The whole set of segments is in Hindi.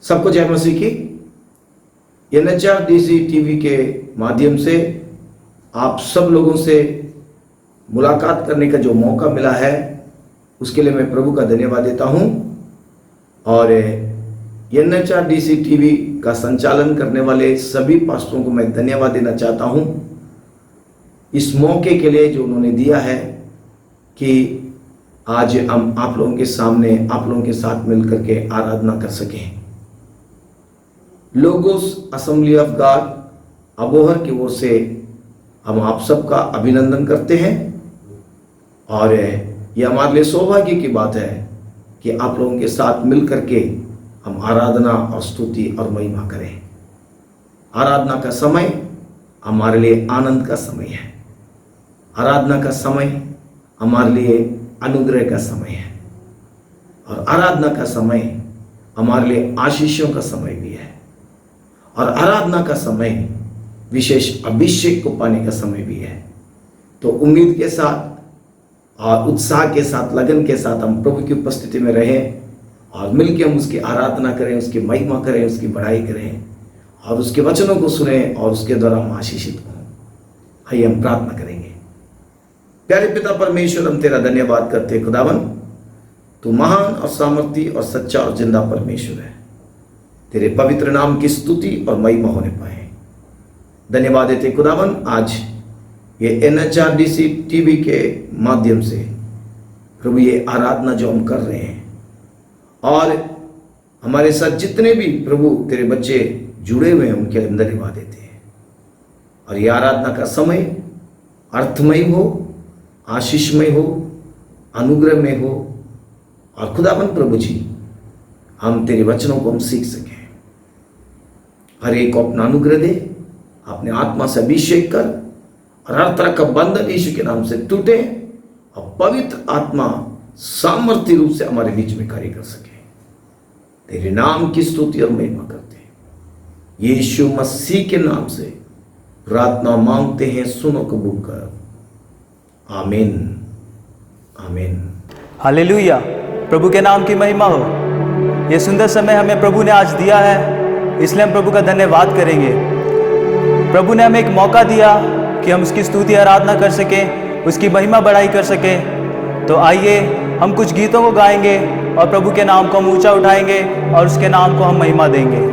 सबको जय मसीह की। NHRDC टीवी के माध्यम से आप सब लोगों से मुलाकात करने का जो मौका मिला है उसके लिए मैं प्रभु का धन्यवाद देता हूं। और NHRDC टीवी का संचालन करने वाले सभी पास्टरों को मैं धन्यवाद देना चाहता हूं इस मौके के लिए जो उन्होंने दिया है कि आज हम आप लोगों के सामने आप लोगों के साथ मिलकर के आराधना कर सकें। Logos assembly of God Abohar की ओर से हम आप सबका अभिनंदन करते हैं और यह हमारे लिए सौभाग्य की बात है कि आप लोगों के साथ मिलकर के हम आराधना और स्तुति और महिमा करें। आराधना का समय हमारे लिए आनंद का समय है। आराधना का समय हमारे लिए अनुग्रह का समय है और आराधना का समय हमारे लिए आशीषों का समय भी है और आराधना का समय विशेष अभिषेक को पाने का समय भी है। तो उम्मीद के साथ और उत्साह के साथ लगन के साथ हम प्रभु की उपस्थिति में रहें और मिलकर हम उसकी आराधना करें, उसकी महिमा करें, उसकी बड़ाई करें और उसके वचनों को सुनें और उसके द्वारा हम आशीषित हों। आइए हम प्रार्थना करेंगे। प्यारे पिता परमेश्वर, हम तेरा धन्यवाद करते हैं खुदावन, तू महान और सामर्थी और सच्चा और जिंदा परमेश्वर है। तेरे पवित्र नाम की स्तुति और महिमा होने पाए। धन्यवाद देते खुदावन, आज ये NHRDC टीवी के माध्यम से प्रभु ये आराधना जो हम कर रहे हैं और हमारे साथ जितने भी प्रभु तेरे बच्चे जुड़े हुए हैं उनके अंदर धन्यवाद देते हैं। और ये आराधना का समय अर्थमय हो, आशीषमय हो, अनुग्रह में हो और खुदावन प्रभु जी हम तेरे वचनों को हम सीख सकें। हर एक को अपना अनुग्रह दे, अपने आत्मा से अभिषेक कर और हर तरह का बंधन यीशु के नाम से टूटे और पवित्र आत्मा सामर्थ्य रूप से हमारे बीच में कार्य कर सके। तेरे नाम की स्तुति और महिमा करते हैं यीशु मसीह के नाम से प्रार्थना मांगते हैं, सुनो कबूल कर। आमीन आमीन। हालेलुया। प्रभु के नाम की महिमा हो। ये सुंदर समय हमें प्रभु ने आज दिया है, इसलिए हम प्रभु का धन्यवाद करेंगे। प्रभु ने हमें एक मौका दिया कि हम उसकी स्तुति आराधना कर सकें, उसकी महिमा बढ़ाई कर सकें। तो आइए हम कुछ गीतों को गाएंगे और प्रभु के नाम को हम ऊंचा उठाएंगे और उसके नाम को हम महिमा देंगे।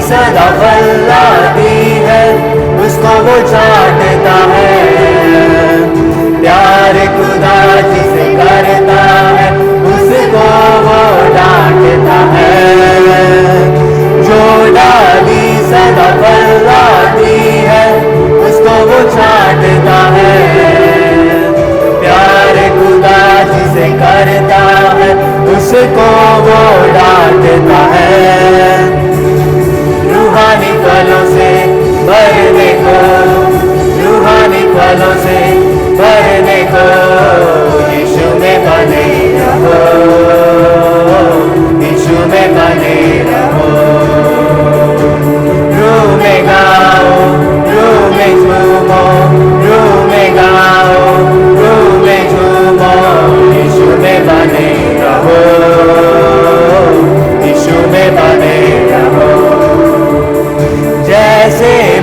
सदा फैलाती है, उसको वो चाटता है। प्यार खुदा जिसे करता है, उसको वो डांटता है। जो डाली सदा फैलाती है, उसको वो चाटता है। प्यार खुदा जिसे करता है, उसको वो डांटता है। रूहानी फलों से भरने को, रूहानी फलों से भरने को, यीशु में बने रहो, यीशु में बने रहो। रूह में गाओ, रूह में झूमो, रूह में गाओ, रूह में झूमो, यीशु में बने रहो, यीशु में बने रहो। जैसे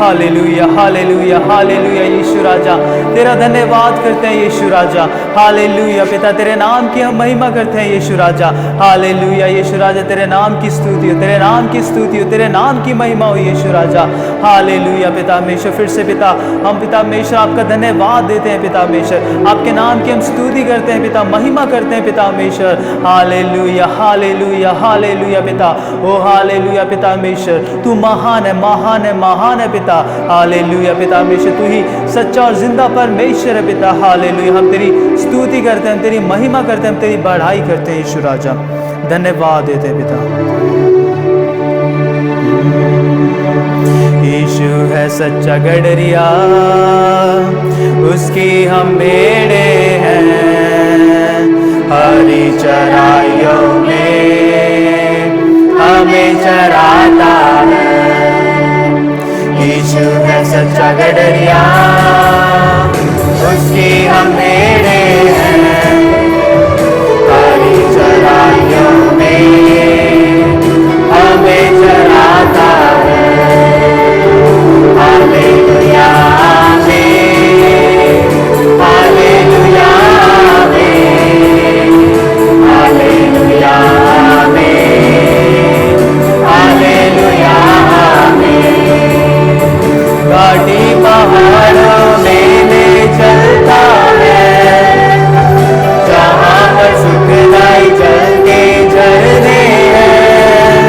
हालेलुया हालेलुया हालेलुया यीशु राजा, तेरा धन्यवाद करते हैं यीशु राजा। हालेलुया पिता, तेरे नाम की हम महिमा करते हैं यीशु राजा। हालेलुया यीशु राजा, तेरे नाम की स्तुति हो, तेरे नाम की स्तुति हो, तेरे नाम की महिमा हो यीशु राजा। हालेलुया पिता हमेशा फिर से पिता, हम पिता हमेशा आपका धन्यवाद देते हैं पिता हमेशा, आपके नाम की हम स्तुति करते हैं पिता, महिमा करते हैं पिता हमेशा। हालेलुया हालेलुया हालेलुया पिता, ओ हालेलुया पिता हमेशा, तू महान है महान है महान है पिता। हालेलुया पिता हमेशा, तू ही सच्चा और जिंदा परमेश्वर है पिता। हालेलुया, हम तेरी स्तुति करते हैं, हम तेरी महिमा करते हैं, हम तेरी बढ़ाई करते हैं यीशु राजा, धन्यवाद देते हैं पिता। यीशु है सच्चा गडरिया, उसकी हम भेड़े हैं, हरी चराइयों में हमें चराता है। यीशु है सच्चा गडरिया, उसकी हम भेड़े हैं, हरी चराइयों में हमें चराता है। हालेलुया आमीन, हालेलुया आमीन, हालेलुया आमीन, हालेलुया आमीन। घाटी पहाड़ों में ले चलता है, जहाँ पर सुखदाई चलते झरने हैं।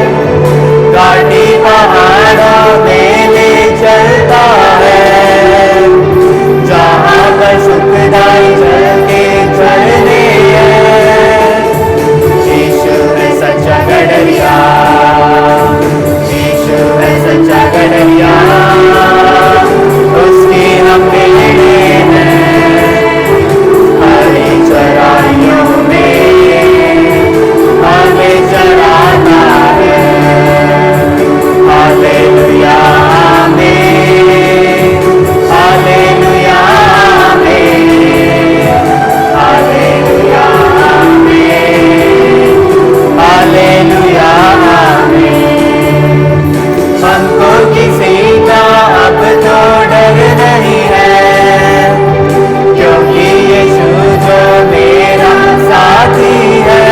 घाटी पहाड़ों में ले चलता है, जहाँ पर सुखदाई चलते झरने हैं। यीशु है सच्चा गडरिया, यीशु है सच्चा गडरिया, उसकी हम भेड़े हैं, हरी चराइयों में हमें चराता है। हालेलुया आमीन, हालेलुया आमीन, हालेलुया आमीन, हालेलुया आमीन। हमको किसी का अब तो डर नहीं है, क्योंकि यीशु जो मेरा साथी है।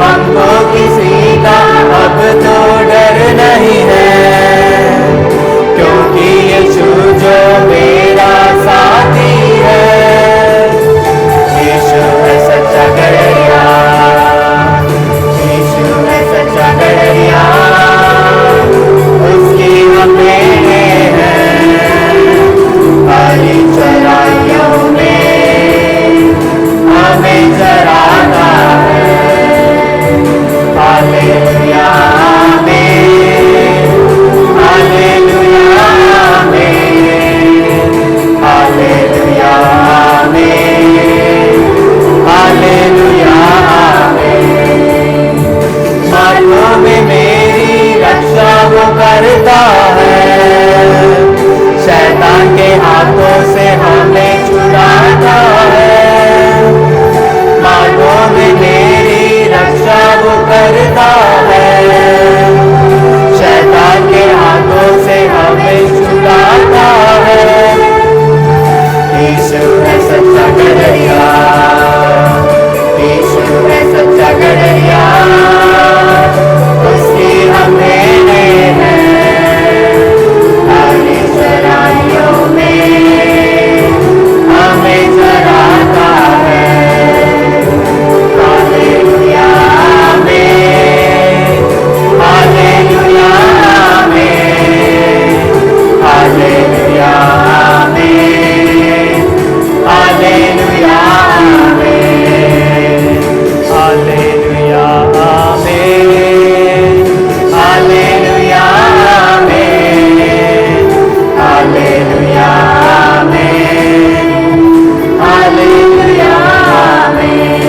हमको किसी का अब तो डर नहीं है, क्योंकि यीशु जो मेरा साथी है। यीशु है सच्चा गडरिया, यीशु है सच्चा गडरिया, उसकी हम भेड़े हैं, हरी चराइयों में हमें चराता है। हालेलुया आमीन, हालेलुया आमीन, हालेलुया आमीन, हालेलुया आमीन। मार्गों में मेरी रक्षा वो करता है, शैतान के हाथों से हमें छुड़ाता है। मार्गों में मेरी रक्षा वो करता है, शैतान के हाथों से हमें छुड़ाता है। यीशु है सच्चा गडरिया, यीशु है सच्चा गडरिया, उसकी हम भेड़े हैं, हरी चराइयों में हमें चराता है। हालेलुया आमीन, हालेलुया आमीन, हालेलुया आमीन, हालेलुया आमीन, हालेलुया आमीन, हालेलुया आमीन, हालेलुया आमीन, हालेलुया आमीन।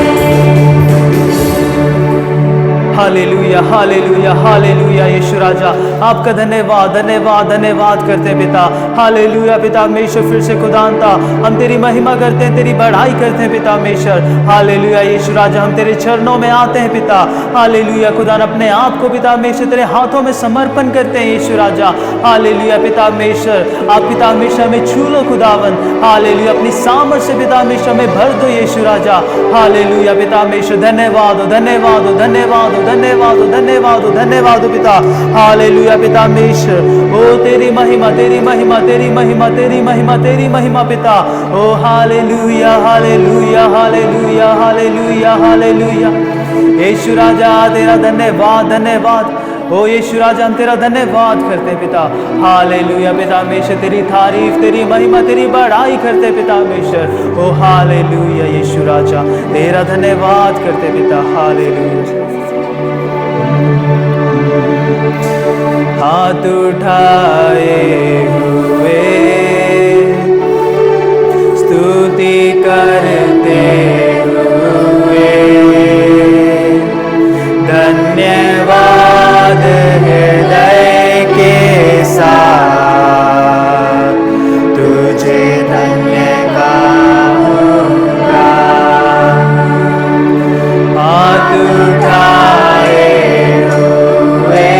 हालेलुया हालेलुया हालेलुया यीशु राजा, आपका धन्यवाद धन्यवाद धन्यवाद करते हैं पिता। हालेलुया पिता परमेश्वर, फिर से खुदावंता हम तेरी महिमा करते हैं, तेरी बढ़ाई करते हैं पिता परमेश्वर। हालेलुया यीशु राजा, हम तेरे चरणों में आते हैं पिता। हालेलुया खुदा, अपने आप को पिता परमेश्वर तेरे हाथों में समर्पण करते हैं यीशु राजा। हालेलुया पिता परमेश्वर, आप पिता परमेश्वर में छू लो खुदावन। हालेलुया अपनी सामर्थ से पिता परमेश्वर में भर दो यीशु राजा। हालेलुया पिता परमेश्वर, धन्यवाद हो धन्यवाद हो धन्यवाद हो धन्यवाद हो धन्यवाद हो धन्यवाद हो पिता। हालेलुया पिता परमेश्वर, ओ तेरी महिमा तेरी महिमा तेरी महिमा तेरी महिमा तेरी महिमा पिता। ओ hallelujah hallelujah hallelujah hallelujah hallelujah Yeshu राजा तेरा धन्यवाद धन्यवाद। ओ यीशु राजा हम तेरा धन्यवाद करते हैं पिता। हालेलुया पिता परमेश्वर, तेरी तारीफ तेरी महिमा तेरी बढ़ाई करते हैं पिता परमेश्वर। ओ हालेलुया यीशु राजा तेरा धन्यवाद करते हैं पिता। हालेलुया। हाथ उठाए हुए स्तुति करते हुए धन्यवाद हृदय के साथ तुझे धन्य कहूँगा। हाथ उठाए हुए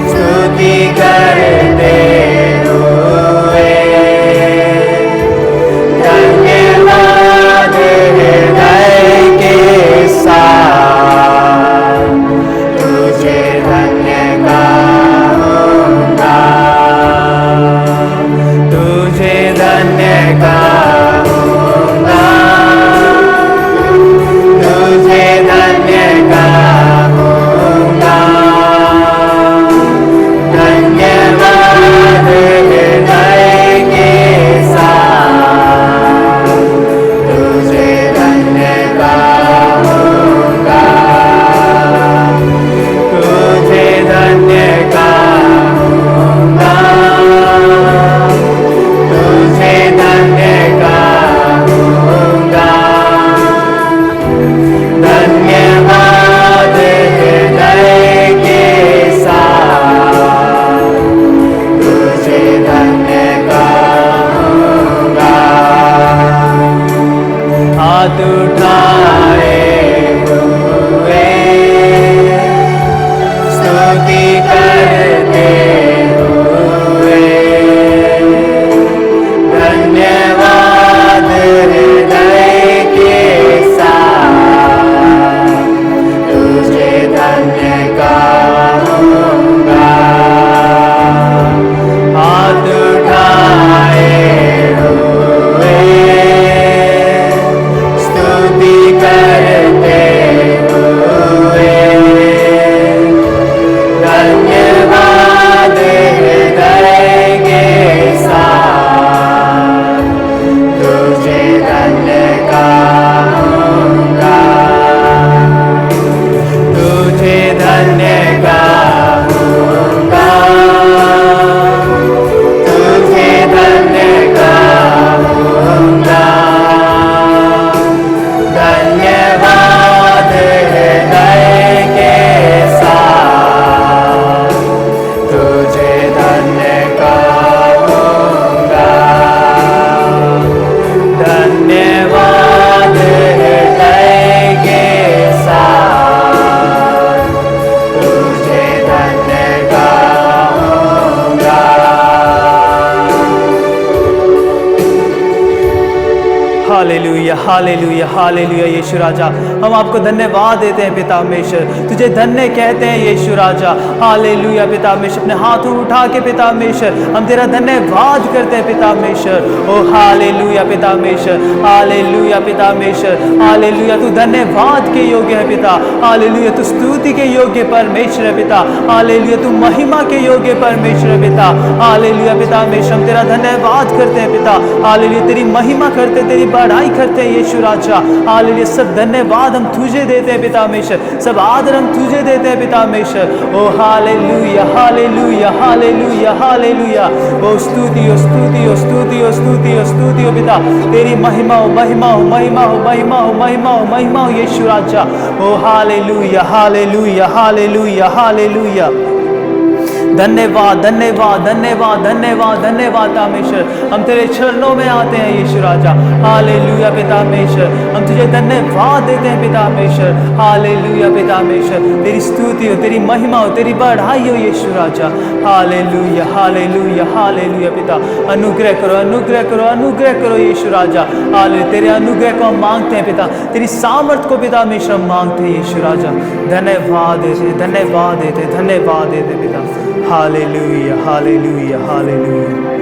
स्तुति करते हुए धन्यवाद हृदय के साथ तुझे धन्य कहूँगा। तुझे धन्य कहूँगा। तुझे धन्य कहूँगा। धन्यवाद हृदय के साथ तुझे धन्य कहूँगा। तुझे धन्य कहूँगा। तुझे धन्य कहूँगा। धन्यवाद हृदय के साथ तुझे धन्य कहूँगा। हाथ उठाए हुए स्तुति करते हुए धन्यवाद हृदय के साथ तुझे धन्य कहूँगा। हाथ उठाए हुए स्तुति करते हुए धन्यवाद हृदय के साथ तुझे धन्य कहूँगा। तुझे धन्य कहूँगा। तुझे धन्य कहूँगा। धन्यवाद हृदय के साथ तुझे धन्य कहूँगा। धन्यवाद हृदय के साथ तुझे धन्य कहूँगा। हालेलुया हालेलुया हालेलुया यीशु राजा, हम आपको धन्यवाद देते हैं पिता परमेश्वर। तुझे धन्य कहते हैं यीशु राजा। हालेलुया पिता परमेश्वर, अपने हाथों उठा के पिता परमेश्वर हम तेरा धन्यवाद करते हैं पिता परमेश्वर। ओ हालेलुया पिता परमेश्वर, हालेलुया पिता परमेश्वर, हालेलुया तू धन्यवाद के योग्य है पिता। हालेलुया तू स्तुति के योग्य परमेश्वर है पिता। हालेलुया तू महिमा के योग्य परमेश्वर है पिता। हालेलुया पिता परमेश्वर, हम तेरा धन्यवाद करते हैं पिता। हालेलुया तेरी महिमा करते, तेरी बढ़ाई करते हैं यीशु राजा। हालेलुया, सब धन्यवाद हम तुझे देते हैं पिता परमेश्वर, सब आदर हम तुझे देते हैं पिता परमेश्वर। ओ हालेलुया हालेलुया हालेलुया हालेलुया। ओ स्तुति ओ स्तुति ओ स्तुति ओ स्तुति ओ स्तुति ओ पिता, तेरी महिमा हो महिमा हो महिमा हो महिमा हो महिमा हो महिमा हो यीशु राजा। ओ हालेलुया हालेलुया हालेलुया हालेलुया। धन्यवाद धन्यवाद धन्यवाद धन्यवाद धन्यवाद परमेश्वर, हम तेरे चरणों में आते हैं यीशु राजा। हालेलुया पिता परमेश्वर, हम तुझे धन्यवाद देते हैं पिता परमेश्वर। हालेलुया पिता परमेश्वर, तेरी स्तुति हो, तेरी महिमा हो, तेरी बढ़ाई हो यीशु राजा। हालेलुया हालेलुया हालेलुया पिता, अनुग्रह करो अनुग्रह करो अनुग्रह करो यीशु राजा। हालेलुया, तेरे अनुग्रह को हम मांगते हैं पिता, तेरी सामर्थ को पिता परमेश्वर हम मांगते हैं यीशु राजा। धन्यवाद देते धन्यवाद देते धन्यवाद देते पिता। Hallelujah hallelujah hallelujah.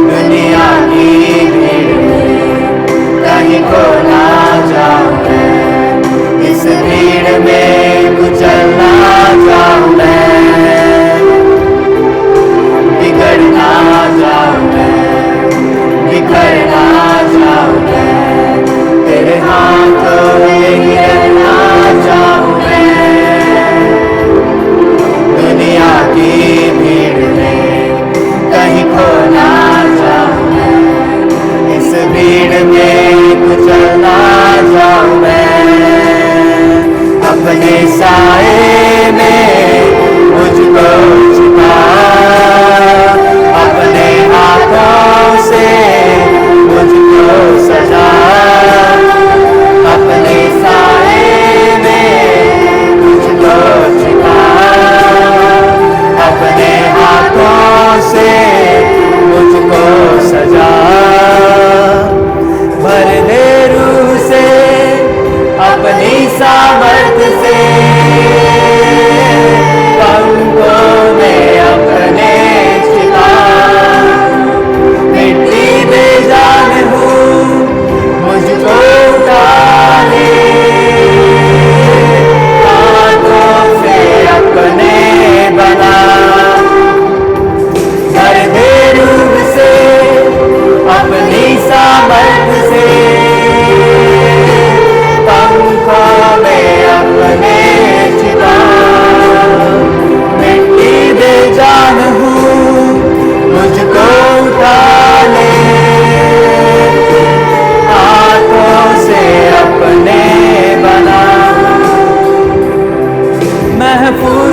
दुनिया की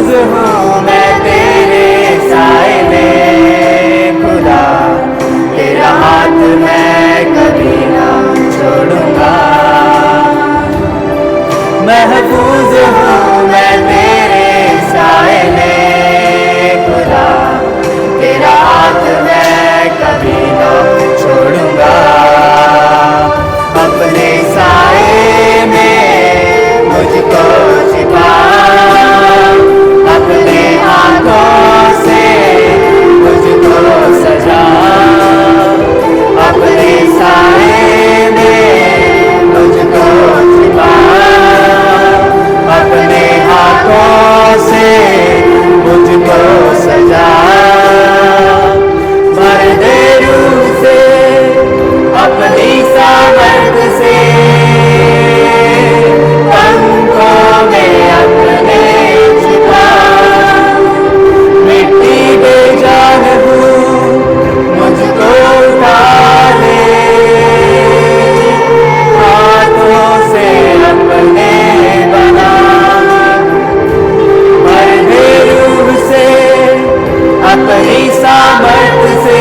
महफूज हूँ मैं तेरे साए में खुदा, तेरा हाथ मैं कभी ना छोड़ूंगा। महफूज हूँ मैं तेरे साए में खुदा, तेरा हाथ मैं कभी ना छोड़ूंगा। अपने साए में मुझको छिपा, अपने हाथों से मुझको सजा। अपने साए में मुझको छिपा, अपने हाथों से मुझको सजा। भर दे रूह से अपनी सामर्थ से, पंखों में अपने छिपा। मिट्टी बेजान हूँ मुझको उठा ले, हाथों से अपने बना। भर दे रूह से अपनी सामर्थ से,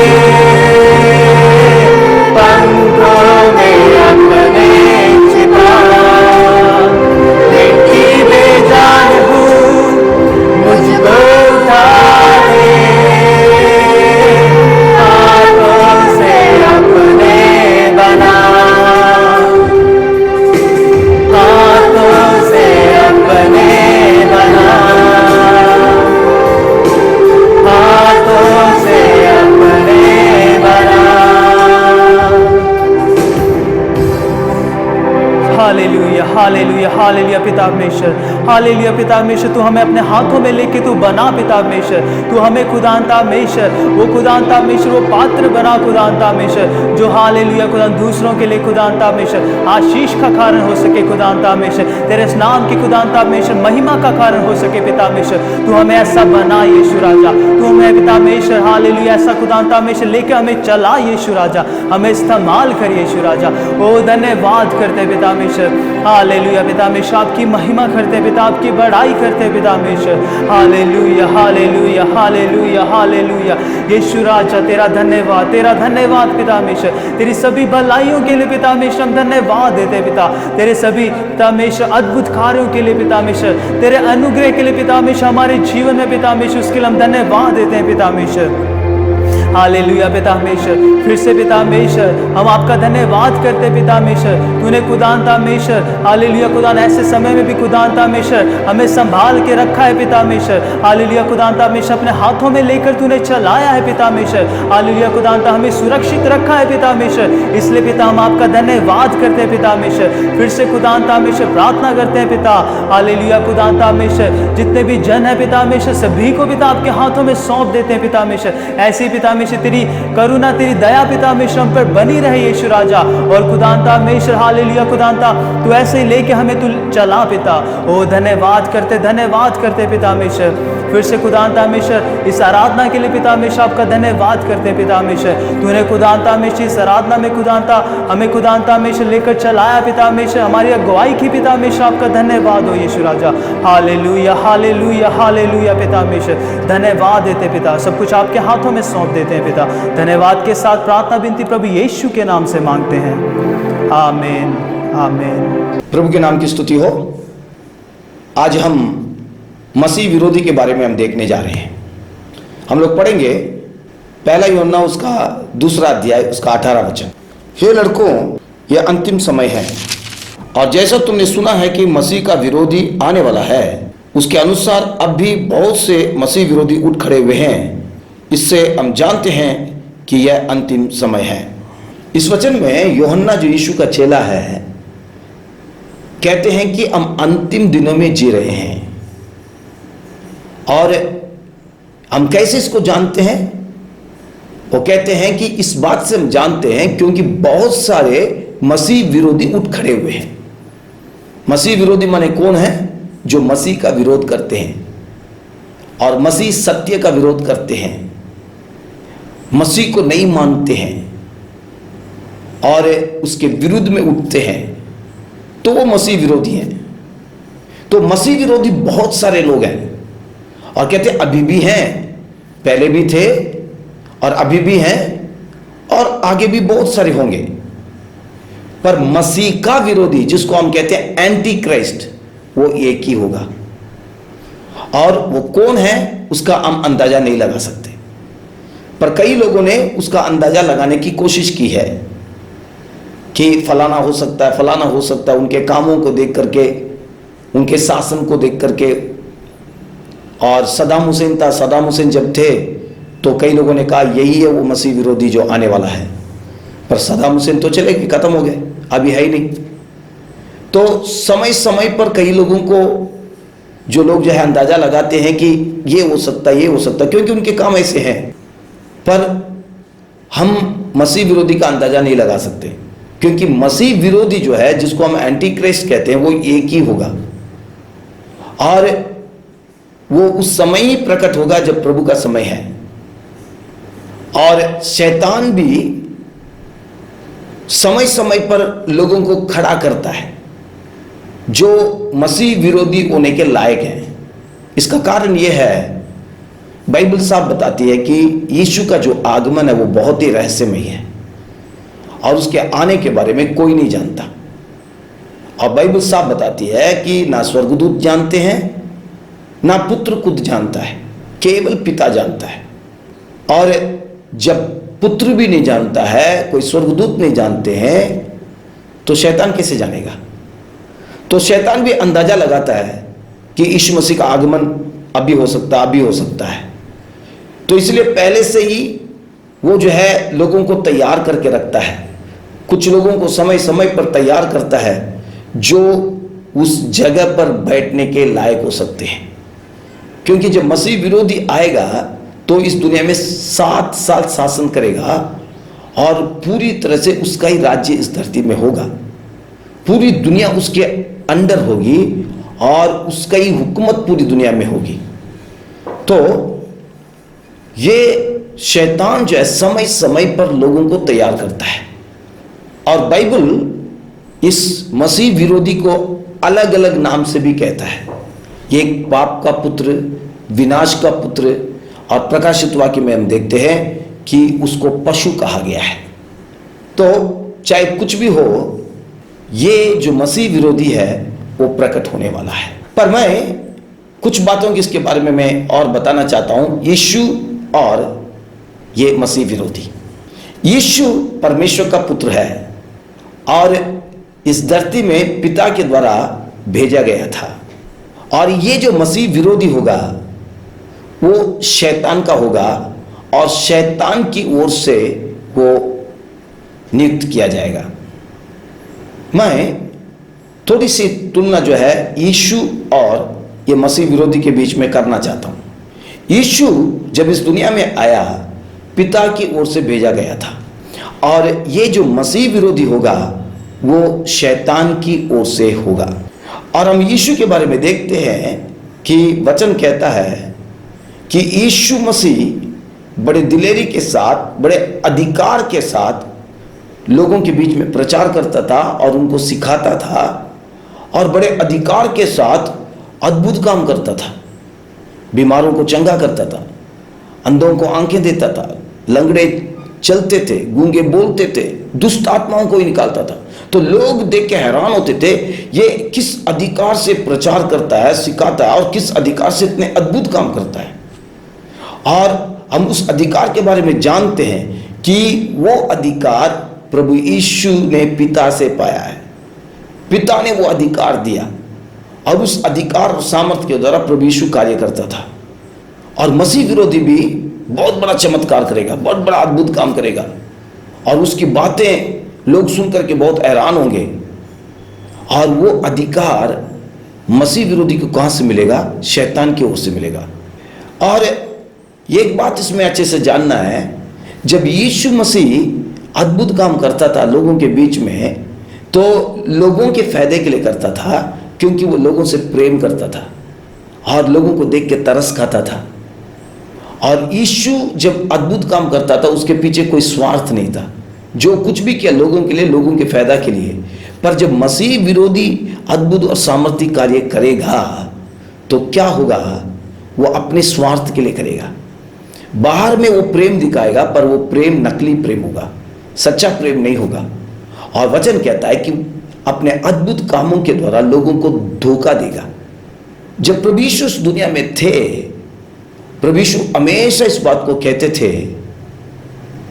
पंखों में अपने छिपा। मिट्टी बेजान हूँ मुझको उठा ले, हाथों से अपने बना। हाथों से अपने बना, हाथों से अपने बना। हालेलुया हालेलुया हालेलुया पिता परमेश्वर, हालेलुया पिता परमेश्वर, तू हमें अपने हाथों में लेके तू बना पिता परमेश्वर। तू हमें खुदावंद परमेश्वर, वो खुदावंद परमेश्वर, वो पात्र बना खुदावंद परमेश्वर, जो हालेलुया खुदावंद दूसरों के लिए खुदावंद परमेश्वर आशीष का कारण हो सके खुदावंद परमेश्वर, तेरे इस नाम की खुदावंद परमेश्वर महिमा का कारण हो सके पिता परमेश्वर। तू हमें ऐसा बना यीशु राजा, तू हमें पिता परमेश्वर हालेलुया ऐसा खुदावंद परमेश्वर लेके हमें चला यीशु राजा, हमें इस्तेमाल कर यीशु राजा। ओ धन्यवाद करते पिता परमेश्वर, हालेलुया पिता परमेश्वर, आपकी महिमा करते पिता, आपकी बड़ाई करते पिता परमेश्वर। Hallelujah hallelujah hallelujah hallelujah Yeshu राजा, तेरा धन्यवाद पिता परमेश्वर, तेरी सभी भलाइयों के लिए पिता परमेश्वर हम धन्यवाद देते पिता, तेरे सभी पिता परमेश्वर अद्भुत कार्यों के लिए पिता परमेश्वर, तेरे अनुग्रह के लिए पिता परमेश्वर हमारे जीवन में पिता परमेश्वर, उसके लिए हम धन्यवाद देते हैं पिता परमेश्वर। हालेलुया पिता परमेश्वर, फिर से पिता परमेश्वर हम आपका धन्यवाद करते पिता परमेश्वर, तूने खुदावंद परमेश्वर हालेलुया खुदावंद ऐसे समय में भी खुदावंद परमेश्वर हमें संभाल के रखा है पिता परमेश्वर। हालेलुया खुदावंद परमेश्वर अपने हाथों में लेकर तूने चलाया है पिता परमेश्वर। हालेलुया खुदावंद हमें सुरक्षित रखा है पिता परमेश्वर, इसलिए पिता हम आपका धन्यवाद करते हैं पिता परमेश्वर। फिर से खुदावंद परमेश्वर प्रार्थना करते हैं पिता, हालेलुया खुदावंद परमेश्वर जितने भी जन है पिता परमेश्वर सभी को पिता आपके हाथों में सौंप देते हैं पिता परमेश्वर। ऐसे पिता परमेश्वर तेरी करुणा तेरी दया पिता परमेश्वर हम पर बनी रहे यीशु राजा, और खुदावंद परमेश्वर हालेलुया खुदावंद तू ऐसे ही लेके हमें तू चला पिता। ओ धन्यवाद करते पिता परमेश्वर। फिर से खुदावंद परमेश्वर इस आराधना के लिए पिता परमेश्वर आपका धन्यवाद करते पिता परमेश्वर, तूने खुदावंद परमेश्वर इस आराधना में खुदावंद हमें खुदावंद परमेश्वर लेकर चलाया पिता परमेश्वर, हमारी अगुवाई की पिता परमेश्वर, आपका धन्यवाद हो यीशु राजा। हालेलुया हालेलुया हालेलुया पिता परमेश्वर, धन्यवाद देते पिता, सब कुछ आपके हाथों में सौंप देते हैं पिता। धन्यवाद के साथ प्रार्थना विनती प्रभु यीशु के नाम से मांगते हैं, आमीन आमीन। प्रभु के नाम की स्तुति हो। आज हम मसीह विरोधी के बारे में हम देखने जा रहे हैं। हम लोग पढ़ेंगे पहला यूहन्ना उसका 2 अध्याय उसका 18 वचन। हे लड़कों, यह अंतिम समय है, और जैसा तुमने सुना है कि मसीह का विरोधी आने वाला है, उसके अनुसार अब भी बहुत से मसीह विरोधी उठ खड़े हुए हैं। इससे हम जानते हैं कि यह अंतिम समय है। इस वचन में यूहन्ना जो यीशु का चेला है कहते हैं कि हम अंतिम दिनों में जी रहे हैं। और हम कैसे इसको जानते हैं? वो कहते हैं कि इस बात से हम जानते हैं क्योंकि बहुत सारे मसीह विरोधी उठ खड़े हुए हैं। मसीह विरोधी माने कौन है? जो मसीह का विरोध करते हैं और मसीह सत्य का विरोध करते हैं, मसीह को नहीं मानते हैं और उसके विरुद्ध में उठते हैं, तो वो मसीह विरोधी हैं। तो मसीह विरोधी बहुत सारे लोग हैं और कहते अभी भी हैं, पहले भी थे और अभी भी हैं और आगे भी बहुत सारे होंगे। पर मसीह का विरोधी, जिसको हम कहते हैं एंटी क्राइस्ट, वो एक ही होगा। और वो कौन है उसका हम अंदाजा नहीं लगा सकते, पर कई लोगों ने उसका अंदाजा लगाने की कोशिश की है कि फलाना हो सकता है, फलाना हो सकता है, उनके कामों को देख करके, उनके शासन को देख करके। और सदाम हुसैन था, सदाम हुसैन जब थे तो कई लोगों ने कहा यही है वो मसीह विरोधी जो आने वाला है, पर सदाम हुसैन तो चले गए, खत्म हो गए, अभी है ही नहीं। तो समय समय पर कई लोगों को, जो लोग जो है अंदाजा लगाते हैं कि ये हो सकता है, ये हो सकता है, क्योंकि उनके काम ऐसे हैं। पर हम मसीह विरोधी का अंदाजा नहीं लगा सकते, क्योंकि मसीह विरोधी जो है, जिसको हम एंटी क्राइस्ट कहते हैं, वो एक ही होगा और वो उस समय ही प्रकट होगा जब प्रभु का समय है। और शैतान भी समय समय पर लोगों को खड़ा करता है जो मसीह विरोधी होने के लायक हैं। इसका कारण यह है, बाइबल साफ बताती है कि यीशु का जो आगमन है वो बहुत ही रहस्यमय है और उसके आने के बारे में कोई नहीं जानता। और बाइबल साफ बताती है कि ना स्वर्गदूत जानते हैं, ना पुत्र खुद जानता है, केवल पिता जानता है। और जब पुत्र भी नहीं जानता है, कोई स्वर्गदूत नहीं जानते हैं, तो शैतान कैसे जानेगा? तो शैतान भी अंदाजा लगाता है कि यीशु मसीह का आगमन अभी हो सकता है, अभी हो सकता है। तो इसलिए पहले से ही वो जो है लोगों को तैयार करके रखता है, कुछ लोगों को समय समय पर तैयार करता है जो उस जगह पर बैठने के लायक हो सकते हैं। क्योंकि जब मसीह विरोधी आएगा तो इस दुनिया में 7 साल शासन करेगा और पूरी तरह से उसका ही राज्य इस धरती में होगा, पूरी दुनिया उसके अंडर होगी और उसका ही हुकूमत पूरी दुनिया में होगी। तो ये शैतान जो है समय समय पर लोगों को तैयार करता है और बाइबल इस मसीह विरोधी को अलग अलग नाम से भी कहता है। एक पाप का पुत्र, विनाश का पुत्र, और प्रकाशित वाक्य में हम देखते हैं कि उसको पशु कहा गया है। तो चाहे कुछ भी हो, ये जो मसीह विरोधी है वो प्रकट होने वाला है। पर मैं कुछ बातों की इसके बारे में मैं और बताना चाहता हूं, यीशु और ये मसीह विरोधी। यीशु परमेश्वर का पुत्र है और इस धरती में पिता के द्वारा भेजा गया था। और ये जो मसीह विरोधी होगा वो शैतान का होगा और शैतान की ओर से वो नियुक्त किया जाएगा। मैं थोड़ी सी तुलना जो है यीशु और ये मसीह विरोधी के बीच में करना चाहता हूं। यीशु जब इस दुनिया में आया पिता की ओर से भेजा गया था और ये जो मसीह विरोधी होगा वो शैतान की ओर से होगा। और हम यीशु के बारे में देखते हैं कि वचन कहता है कि यीशु मसीह बड़े दिलेरी के साथ, बड़े अधिकार के साथ लोगों के बीच में प्रचार करता था और उनको सिखाता था और बड़े अधिकार के साथ अद्भुत काम करता था। बीमारों को चंगा करता था, अंधों को आंखें देता था, लंगड़े चलते थे, गूंगे बोलते थे, दुष्ट आत्माओं को ही निकालता था। तो लोग देख के हैरान होते थे, ये किस अधिकार से प्रचार करता है, सिखाता है और किस अधिकार से इतने अद्भुत काम करता है। और हम उस अधिकार के बारे में जानते हैं कि वो अधिकार प्रभु यीशु ने पिता से पाया है। पिता ने वो अधिकार दिया और उस अधिकार और सामर्थ्य के द्वारा प्रभु यीशु कार्य करता था। और मसीह विरोधी भी बहुत बड़ा चमत्कार करेगा, बहुत बड़ा अद्भुत काम करेगा और उसकी बातें लोग सुन करके बहुत हैरान होंगे। और वो अधिकार मसीह विरोधी को कहां से मिलेगा? शैतान की ओर से मिलेगा। और ये एक बात इसमें अच्छे से जानना है, जब यीशु मसीह अद्भुत काम करता था लोगों के बीच में, तो लोगों के फायदे के लिए करता था, क्योंकि वो लोगों से प्रेम करता था और लोगों को देख के तरस खाता था। और यीशु जब अद्भुत काम करता था उसके पीछे कोई स्वार्थ नहीं था, जो कुछ भी किया लोगों के लिए, लोगों के फायदा के लिए। पर जब मसीह विरोधी अद्भुत और सामर्थ्य कार्य करेगा तो क्या होगा? वो अपने स्वार्थ के लिए करेगा। बाहर में वो प्रेम दिखाएगा, पर वो प्रेम नकली प्रेम होगा, सच्चा प्रेम नहीं होगा। और वचन कहता है कि अपने अद्भुत कामों के द्वारा लोगों को धोखा देगा। जब प्रभु यीशु इस दुनिया में थे, प्रभु यीशु हमेशा इस बात को कहते थे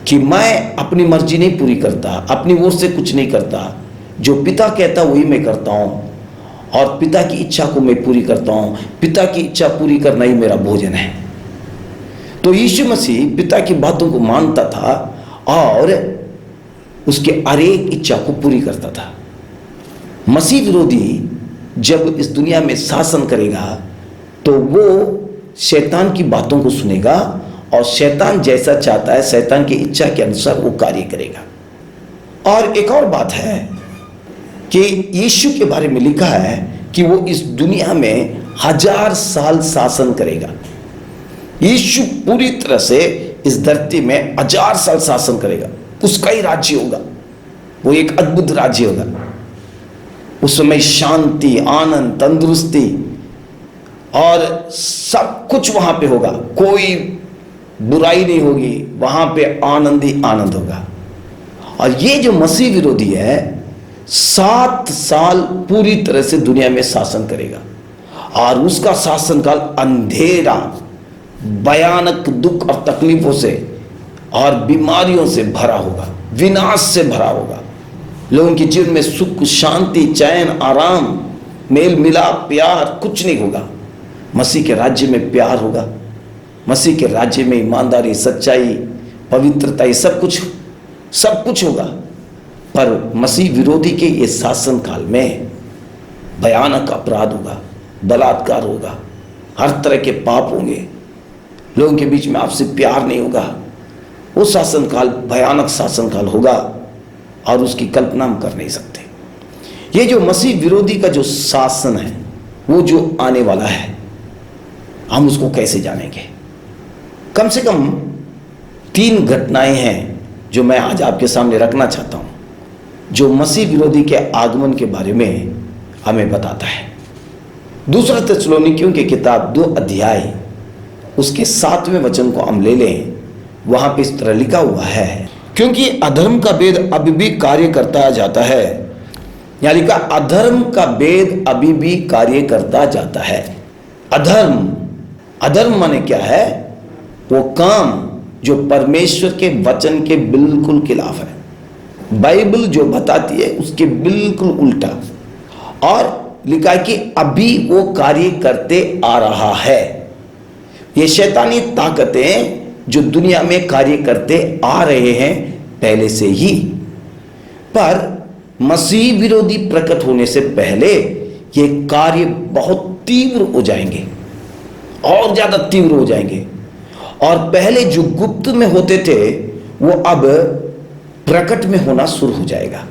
कि मैं अपनी मर्जी नहीं पूरी करता, अपनी ओर से कुछ नहीं करता, जो पिता कहता वही मैं करता हूँ, और पिता की इच्छा को मैं पूरी करता हूँ। पिता की इच्छा पूरी करना ही मेरा भोजन है। तो यीशु मसीह पिता की बातों को मानता था और उसके हर एक इच्छा को पूरी करता था। मसीह विरोधी जब इस दुनिया में शासन करेगा तो वो शैतान की बातों को सुनेगा और शैतान जैसा चाहता है, शैतान की इच्छा के अनुसार वो कार्य करेगा। और एक और बात है कि यीशु के बारे में लिखा है कि वो इस दुनिया में 1000 साल शासन करेगा। यीशु पूरी तरह से इस धरती में 1000 साल शासन करेगा। उसका ही राज्य होगा, वो एक अद्भुत राज्य होगा। उस समय शांति, आनंद, तंदुरुस्ती और सब कुछ वहां पे होगा, कोई बुराई नहीं होगी, वहां पे आनंद ही आनंद होगा। और ये जो मसीह विरोधी है 7 साल पूरी तरह से दुनिया में शासन करेगा और उसका शासनकाल अंधेरा, भयानक दुख और तकलीफों से और बीमारियों से भरा होगा, विनाश से भरा होगा। लोगों के जीवन में सुख, शांति, चैन, आराम, मेल मिलाप, प्यार कुछ नहीं होगा। मसीह के राज्य में प्यार होगा, मसीह के राज्य में ईमानदारी, सच्चाई, पवित्रता, ये सब कुछ होगा। पर मसीह विरोधी के ये शासन काल में भयानक अपराध होगा, बलात्कार होगा, हर तरह के पाप होंगे, लोगों के बीच में आपसे प्यार नहीं होगा। वो शासनकाल भयानक शासनकाल होगा और उसकी कल्पना हम कर नहीं सकते। ये जो मसीह विरोधी का जो शासन है, वो जो आने वाला है, हम उसको कैसे जानेंगे? कम से कम 3 घटनाएं हैं जो मैं आज आपके सामने रखना चाहता हूं, जो मसीह विरोधी के आगमन के बारे में हमें बताता है। दूसरा थिस्सलुनीकियों की किताब 2 अध्याय उसके 7वें वचन को हम ले लें। वहां पे इस तरह लिखा हुआ है, क्योंकि अधर्म का भेद अभी भी कार्य करता जाता है। यहां लिखा अधर्म का भेद अभी भी कार्य करता जाता है। अधर्म माने क्या है? वो काम जो परमेश्वर के वचन के बिल्कुल खिलाफ है, बाइबल जो बताती है उसके बिल्कुल उल्टा। और लिखा है कि अभी वो कार्य करते आ रहा है। ये शैतानी ताकतें जो दुनिया में कार्य करते आ रहे हैं पहले से ही, पर मसीह विरोधी प्रकट होने से पहले ये कार्य बहुत तीव्र हो जाएंगे और ज्यादा तीव्र हो जाएंगे। और पहले जो गुप्त में होते थे वो अब प्रकट में होना शुरू हो जाएगा।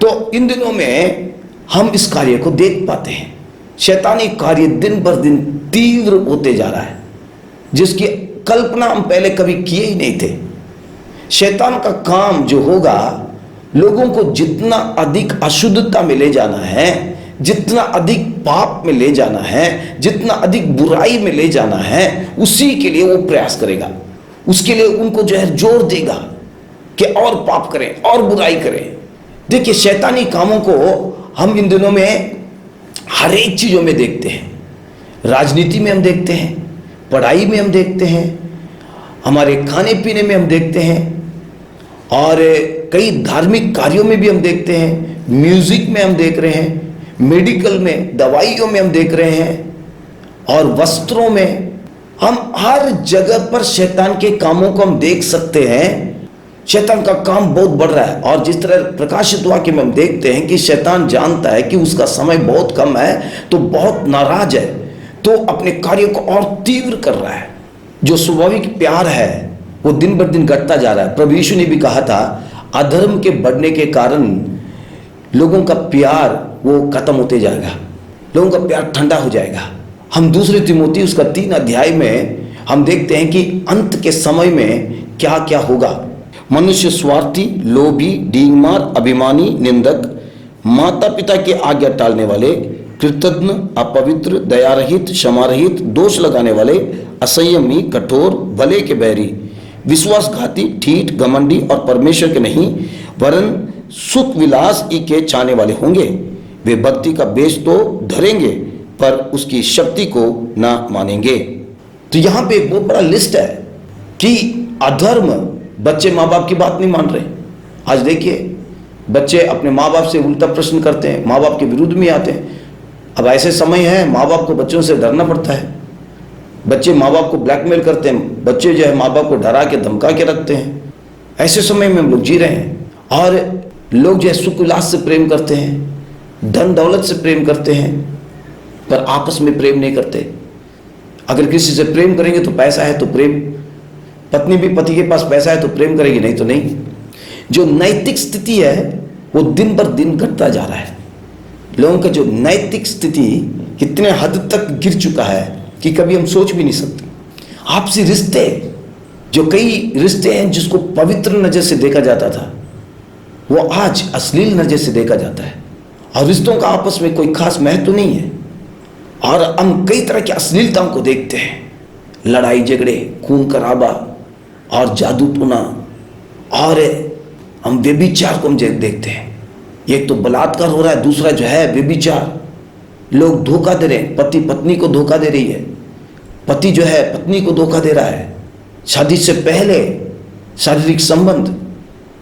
तो इन दिनों में हम इस कार्य को देख पाते हैं। शैतानी कार्य दिन पर दिन तीव्र होते जा रहा है, जिसकी कल्पना हम पहले कभी किए ही नहीं थे। शैतान का काम जो होगा, लोगों को जितना अधिक अशुद्धता में ले जाना है, जितना अधिक पाप में ले जाना है, जितना अधिक बुराई में ले जाना है, उसी के लिए वो प्रयास करेगा। उसके लिए उनको जो है जोर देगा कि और पाप करें और बुराई करें। देखिए, शैतानी कामों को हम इन दिनों में हर एक चीजों में देखते हैं। राजनीति में हम देखते हैं, पढ़ाई में हम देखते हैं, हमारे खाने पीने में हम देखते हैं, और कई धार्मिक कार्यों में भी हम देखते हैं, म्यूजिक में हम देख रहे हैं, मेडिकल में, दवाइयों में हम देख रहे हैं, और वस्त्रों में। हम हर जगह पर शैतान के कामों को हम देख सकते हैं। शैतान का काम बहुत बढ़ रहा है। और जिस तरह प्रकाशित वाक्य में हम देखते हैं कि शैतान जानता है कि उसका समय बहुत कम है, तो बहुत नाराज है, तो अपने कार्य को और तीव्र कर रहा है। जो स्वाभाविक प्यार है वो दिन बर दिन घटता जा रहा है। प्रभु यीशु ने भी कहा था, अधर्म के बढ़ने के कारण लोगों का प्यार वो खत्म होते जाएगा, लोगों का प्यार ठंडा हो जाएगा। हम 2 तिमोथी उसका 3 अध्याय में हम देखते हैं कि अंत के समय में क्या क्या होगा। मनुष्य स्वार्थी, लोभी, डींगमार, अभिमानी, निंदक, माता पिता की आज्ञा टालने वाले, कृतज्ञ, अपवित्र, दयारहित, क्षमारहित, दोष लगाने वाले, असंयमी, कठोर, भले के बैरी, विश्वासघाती, ठीठ, घमंडी और परमेश्वर के नहीं वरन सुख विलास ही के चाहने वाले होंगे। वे भक्ति का बेच तो धरेंगे पर उसकी शक्ति को ना मानेंगे। तो यहां पे एक बहुत बड़ा लिस्ट है कि अधर्म, बच्चे माँ बाप की बात नहीं मान रहे। आज देखिए बच्चे अपने माँ बाप से उल्टा प्रश्न करते हैं, माँ बाप के विरुद्ध में आते हैं। अब ऐसे समय है माँ बाप को बच्चों से डरना पड़ता है। बच्चे माँ बाप को ब्लैकमेल करते हैं, बच्चे जो है माँ बाप को डरा के धमका के रखते हैं। ऐसे समय में हम लोग जी रहे हैं और लोग जो है सुख उल्लास से प्रेम करते हैं, धन दौलत से प्रेम करते हैं, पर आपस में प्रेम नहीं करते। अगर किसी से प्रेम करेंगे तो पैसा है तो प्रेम, पत्नी भी पति के पास पैसा है तो प्रेम करेगी, नहीं तो नहीं। जो नैतिक स्थिति है वो दिन पर दिन घटता जा रहा है। लोगों का जो नैतिक स्थिति कितने हद तक गिर चुका है कि कभी हम सोच भी नहीं सकते। आपसी रिश्ते, जो कई रिश्ते हैं जिसको पवित्र नजर से देखा जाता था, वो आज अश्लील नजर से देखा जाता है और रिश्तों का आपस में कोई खास महत्व नहीं है। और हम कई तरह की अश्लीलताओं को देखते हैं, लड़ाई झगड़े, खून खराबा और जादू टोना, और हम व्यभिचार को हम देखते हैं। एक तो बलात्कार हो रहा है, दूसरा जो है व्यभिचार। लोग धोखा दे रहे हैं, पति पत्नी को धोखा दे रही है, पति जो है पत्नी को धोखा दे रहा है, शादी से पहले शारीरिक संबंध।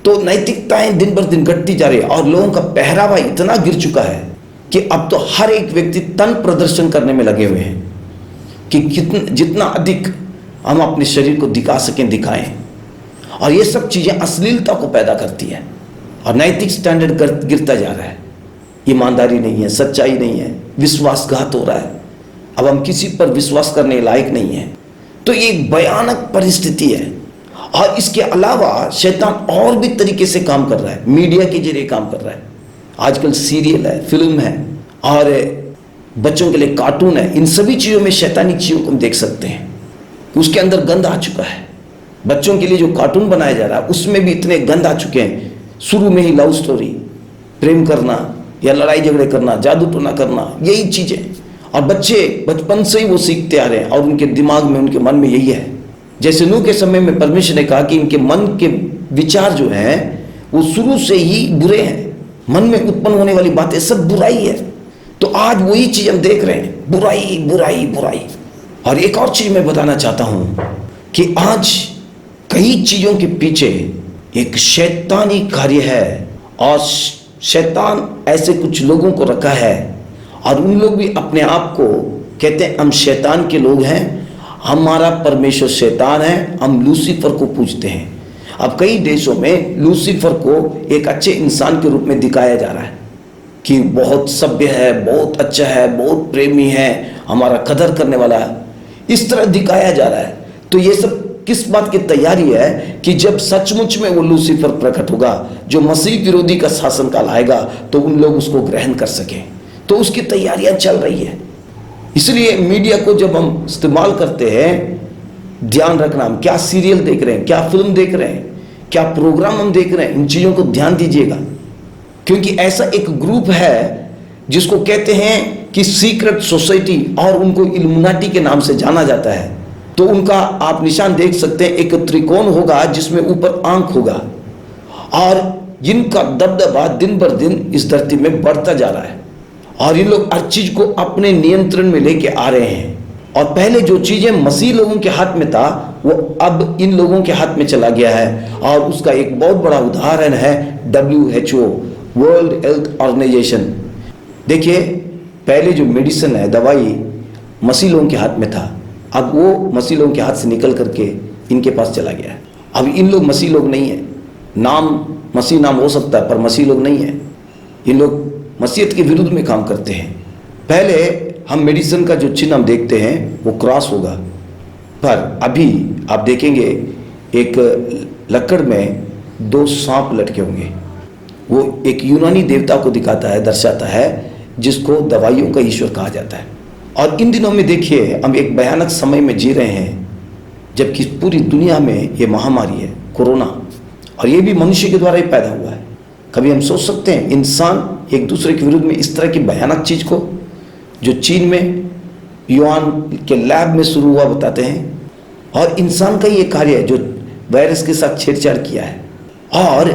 तो नैतिकताएं दिन पर दिन घटती जा रही है और लोगों का पहरावा इतना गिर चुका है कि अब तो हर एक व्यक्ति तन प्रदर्शन करने में लगे हुए हैं कि जितना अधिक हम अपने शरीर को दिखा सकें दिखाएं। और ये सब चीजें अश्लीलता को पैदा करती है और नैतिक स्टैंडर्ड गिरता जा रहा है। ईमानदारी नहीं है, सच्चाई नहीं है, विश्वासघात हो रहा है। अब हम किसी पर विश्वास करने लायक नहीं है। तो ये एक भयानक परिस्थिति है। और इसके अलावा शैतान और भी तरीके से काम कर रहा है, मीडिया के जरिए काम कर रहा है। आजकल सीरियल है, फिल्म है और बच्चों के लिए कार्टून है। इन सभी चीज़ों में शैतानी चीज़ों को हम देख सकते हैं, उसके अंदर गंध आ चुका है। बच्चों के लिए जो कार्टून बनाया जा रहा है उसमें भी इतने गंध आ चुके हैं। शुरू में ही लव स्टोरी, प्रेम करना या लड़ाई झगड़े करना, जादू टोना करना, यही चीज़ें। और बच्चे बचपन से ही वो सीखते आ रहे हैं और उनके दिमाग में, उनके मन में यही है। जैसे नूह के समय में परमेश्वर ने कहा कि इनके मन के विचार जो हैं वो शुरू से ही बुरे हैं, मन में उत्पन्न होने वाली बातें सब बुराई है। तो आज वही चीज हम देख रहे हैं, बुराई बुराई बुराई। और एक और चीज मैं बताना चाहता हूं कि आज कई चीजों के पीछे एक शैतानी कार्य है और शैतान ऐसे कुछ लोगों को रखा है और उन लोग भी अपने आप को कहते हैं हम शैतान के लोग हैं, हमारा परमेश्वर शैतान है, हम लूसीफर को पूजते हैं। अब कई देशों में लूसीफर को एक अच्छे इंसान के रूप में दिखाया जा रहा है कि बहुत सभ्य है, बहुत अच्छा है, बहुत प्रेमी है, हमारा कदर करने वाला है, इस तरह दिखाया जा रहा है। तो ये सब किस बात की तैयारी है कि जब सचमुच में वो लूसीफर प्रकट होगा, जो मसीह विरोधी का शासनकाल आएगा, तो उन लोग उसको ग्रहण कर सकें। तो उसकी तैयारियां चल रही है। इसलिए मीडिया को जब हम इस्तेमाल करते हैं, ध्यान रखना हम क्या सीरियल देख रहे हैं, क्या फिल्म देख रहे हैं, क्या प्रोग्राम हम देख रहे हैं, इन चीज़ों को ध्यान दीजिएगा। क्योंकि ऐसा एक ग्रुप है जिसको कहते हैं कि सीक्रेट सोसाइटी, और उनको इल्यूमिनाटी के नाम से जाना जाता है। तो उनका आप निशान देख सकते हैं, एक त्रिकोण होगा जिसमें ऊपर आंख होगा और जिनका दबदबा दिन बर दिन इस धरती में बढ़ता जा रहा है और इन लोग हर चीज को अपने नियंत्रण में लेके आ रहे हैं। और पहले जो चीजें मसीह लोगों के हाथ में था वो अब इन लोगों के हाथ में चला गया है। और उसका एक बहुत बड़ा उदाहरण है WHO, वर्ल्ड हेल्थ ऑर्गेनाइजेशन। देखिए पहले जो मेडिसिन है, दवाई मसीह लोगों के हाथ में था, अब वो मसीह लोगों के हाथ से निकल करके इनके पास चला गया है। अब इन लोग मसीह लोग नहीं है, नाम मसीह नाम हो सकता है पर मसीह लोग नहीं है। इन लोग मसीहत के विरुद्ध में काम करते हैं। पहले हम मेडिसिन का जो चिन्ह हम देखते हैं वो क्रॉस होगा, पर अभी आप देखेंगे एक लकड़ में 2 सांप लटके होंगे। वो एक यूनानी देवता को दिखाता है, दर्शाता है, जिसको दवाइयों का ईश्वर कहा जाता है। और इन दिनों में देखिए हम एक भयानक समय में जी रहे हैं, जबकि पूरी दुनिया में ये महामारी है कोरोना, और ये भी मनुष्य के द्वारा ही पैदा हुआ है। कभी हम सोच सकते हैं इंसान एक दूसरे के विरुद्ध में इस तरह की भयानक चीज को जो चीन में युआन के लैब में शुरू हुआ बताते हैं, और इंसान का ये कार्य है जो वायरस के साथ छेड़छाड़ किया है। और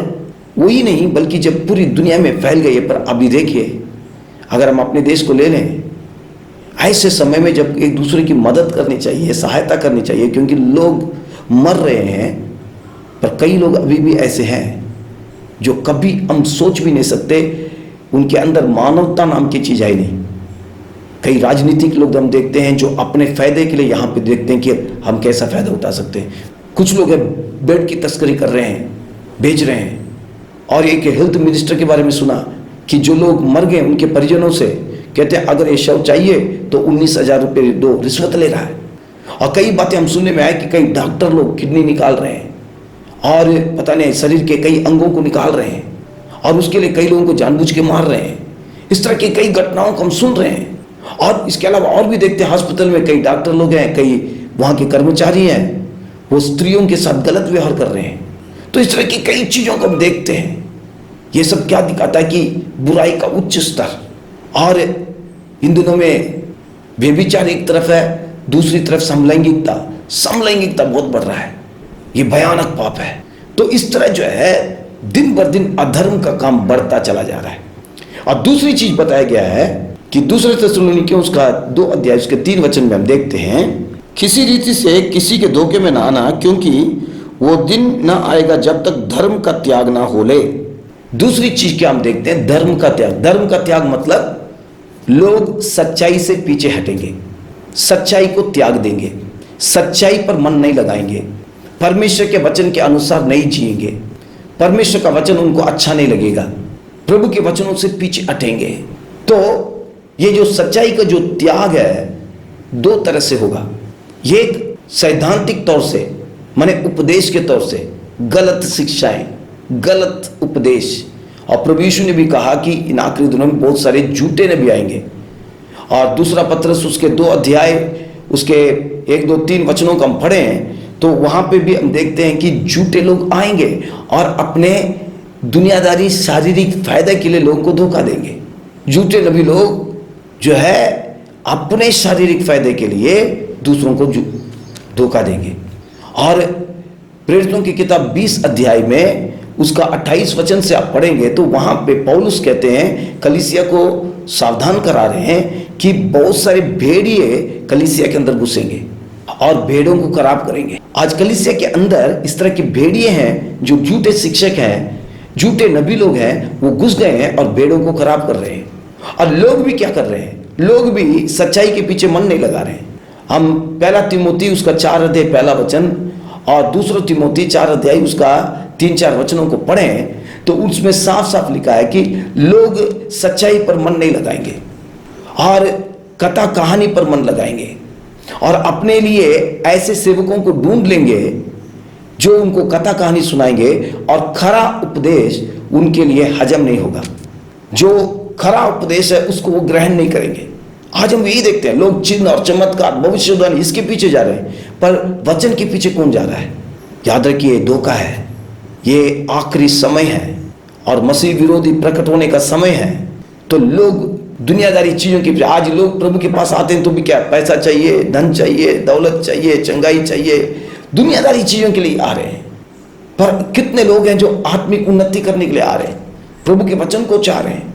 वही नहीं बल्कि जब पूरी दुनिया में फैल गई है। पर अभी देखिए, अगर हम अपने देश को ले लें, ऐसे समय में जब एक दूसरे की मदद करनी चाहिए, सहायता करनी चाहिए, क्योंकि लोग मर रहे हैं, पर कई लोग अभी भी ऐसे हैं जो कभी हम सोच भी नहीं सकते, उनके अंदर मानवता नाम की चीज़ आई नहीं। कई राजनीतिक लोग हम देखते हैं जो अपने फायदे के लिए यहाँ पे देखते हैं कि हम कैसा फायदा उठा सकते हैं। कुछ लोग बेड की तस्करी कर रहे हैं, बेच रहे हैं। और एक हेल्थ मिनिस्टर के बारे में सुना कि जो लोग मर गए उनके परिजनों से कहते हैं अगर ये शव चाहिए तो 19,000 रुपये दो, रिश्वत ले रहा है। और कई बातें हम सुनने में आए कि कई डॉक्टर लोग किडनी निकाल रहे हैं और पता नहीं शरीर के कई अंगों को निकाल रहे हैं, और उसके लिए कई लोगों को जानबूझ के मार रहे हैं। इस तरह की कई घटनाओं को हम सुन रहे हैं। और इसके अलावा और भी देखते हैं, हॉस्पिटल में कई डॉक्टर लोग हैं, कई वहाँ के कर्मचारी हैं, वो स्त्रियों के साथ गलत व्यवहार कर रहे हैं। तो इस तरह की कई चीज़ों को हम देखते हैं। ये सब क्या दिखाता है कि बुराई का उच्च स्तर। और इन दिनों में व्यभिचार एक तरफ है, दूसरी तरफ समलैंगिकता बहुत बढ़ रहा है। ये भयानक पाप है। तो इस तरह जो है दिन बर दिन अधर्म का काम बढ़ता चला जा रहा है। और दूसरी चीज बताया गया है कि दूसरे थिस्सलुनीकियों उसका 2 अध्याय उसके 3 वचन में हम देखते हैं, किसी रीति से किसी के धोखे में ना आना, क्योंकि वो दिन न आएगा जब तक धर्म का त्याग ना हो ले। दूसरी चीज क्या हम देखते हैं, धर्म का त्याग। धर्म का त्याग मतलब लोग सच्चाई से पीछे हटेंगे, सच्चाई को त्याग देंगे, सच्चाई पर मन नहीं लगाएंगे, परमेश्वर के वचन के अनुसार नहीं जिएंगे, परमेश्वर का वचन उनको अच्छा नहीं लगेगा, प्रभु के वचनों से पीछे हटेंगे। तो ये जो सच्चाई का जो त्याग है 2 तरह से होगा। एक सैद्धांतिक तौर से, माने उपदेश के तौर से, गलत शिक्षाएं, गलत उपदेश। और प्रभु यीशु ने भी कहा कि इन आखिरी दिनों में बहुत सारे झूठे नबी आएंगे। और दूसरा पत्रस उसके 2 अध्याय उसके 1, 2, 3 वचनों को हम पढ़ें तो वहां पे भी हम देखते हैं कि झूठे लोग आएंगे और अपने दुनियादारी शारीरिक फायदे के लिए लोगों को धोखा देंगे। झूठे नबी लोग जो है अपने शारीरिक फायदे के लिए दूसरों को धोखा देंगे। और प्रेरितों की किताब 20 अध्याय में उसका 28 वचन से आप पढ़ेंगे तो वहां पे पौलुस कहते हैं, कलीसिया को सावधान करा रहे हैं कि बहुत सारे भेड़िए कलीसिया के अंदर घुसेंगे और भेड़ों को खराब करेंगे। आज कलीसिया के अंदर इस तरह के भेड़िए हैं जो झूठे शिक्षक हैं, झूठे नबी लोग हैं, वो घुस गए हैं और भेड़ों को खराब कर रहे हैं। और लोग भी क्या कर रहे हैं, लोग भी सच्चाई के पीछे मन नहीं लगा रहे हैं। हम 1 तिमोथी उसका 4 अध्याय 1 वचन और 2 तिमोथी 4 अध्याय उसका 3-4 वचनों को पढ़ें तो उसमें साफ साफ लिखा है कि लोग सच्चाई पर मन नहीं लगाएंगे और कथा कहानी पर मन लगाएंगे और अपने लिए ऐसे सेवकों को ढूंढ लेंगे जो उनको कथा कहानी सुनाएंगे और खरा उपदेश उनके लिए हजम नहीं होगा। जो खरा उपदेश है उसको वो ग्रहण नहीं करेंगे। आज हम यही देखते हैं, लोग चिन्ह और चमत्कार, भविष्यवाणी इसके पीछे जा रहे हैं, पर वचन के पीछे कौन जा रहा है? याद रखिए, धोखा है। ये आखिरी समय है और मसीह विरोधी प्रकट होने का समय है। तो लोग दुनियादारी चीजों के पीछे, आज लोग प्रभु के पास आते हैं तो भी क्या, पैसा चाहिए, धन चाहिए, दौलत चाहिए, चंगाई चाहिए, दुनियादारी चीजों के लिए आ रहे हैं। पर कितने लोग हैं जो आत्मिक उन्नति करने के लिए आ रहे हैं, प्रभु के वचन को चाह रहे हैं?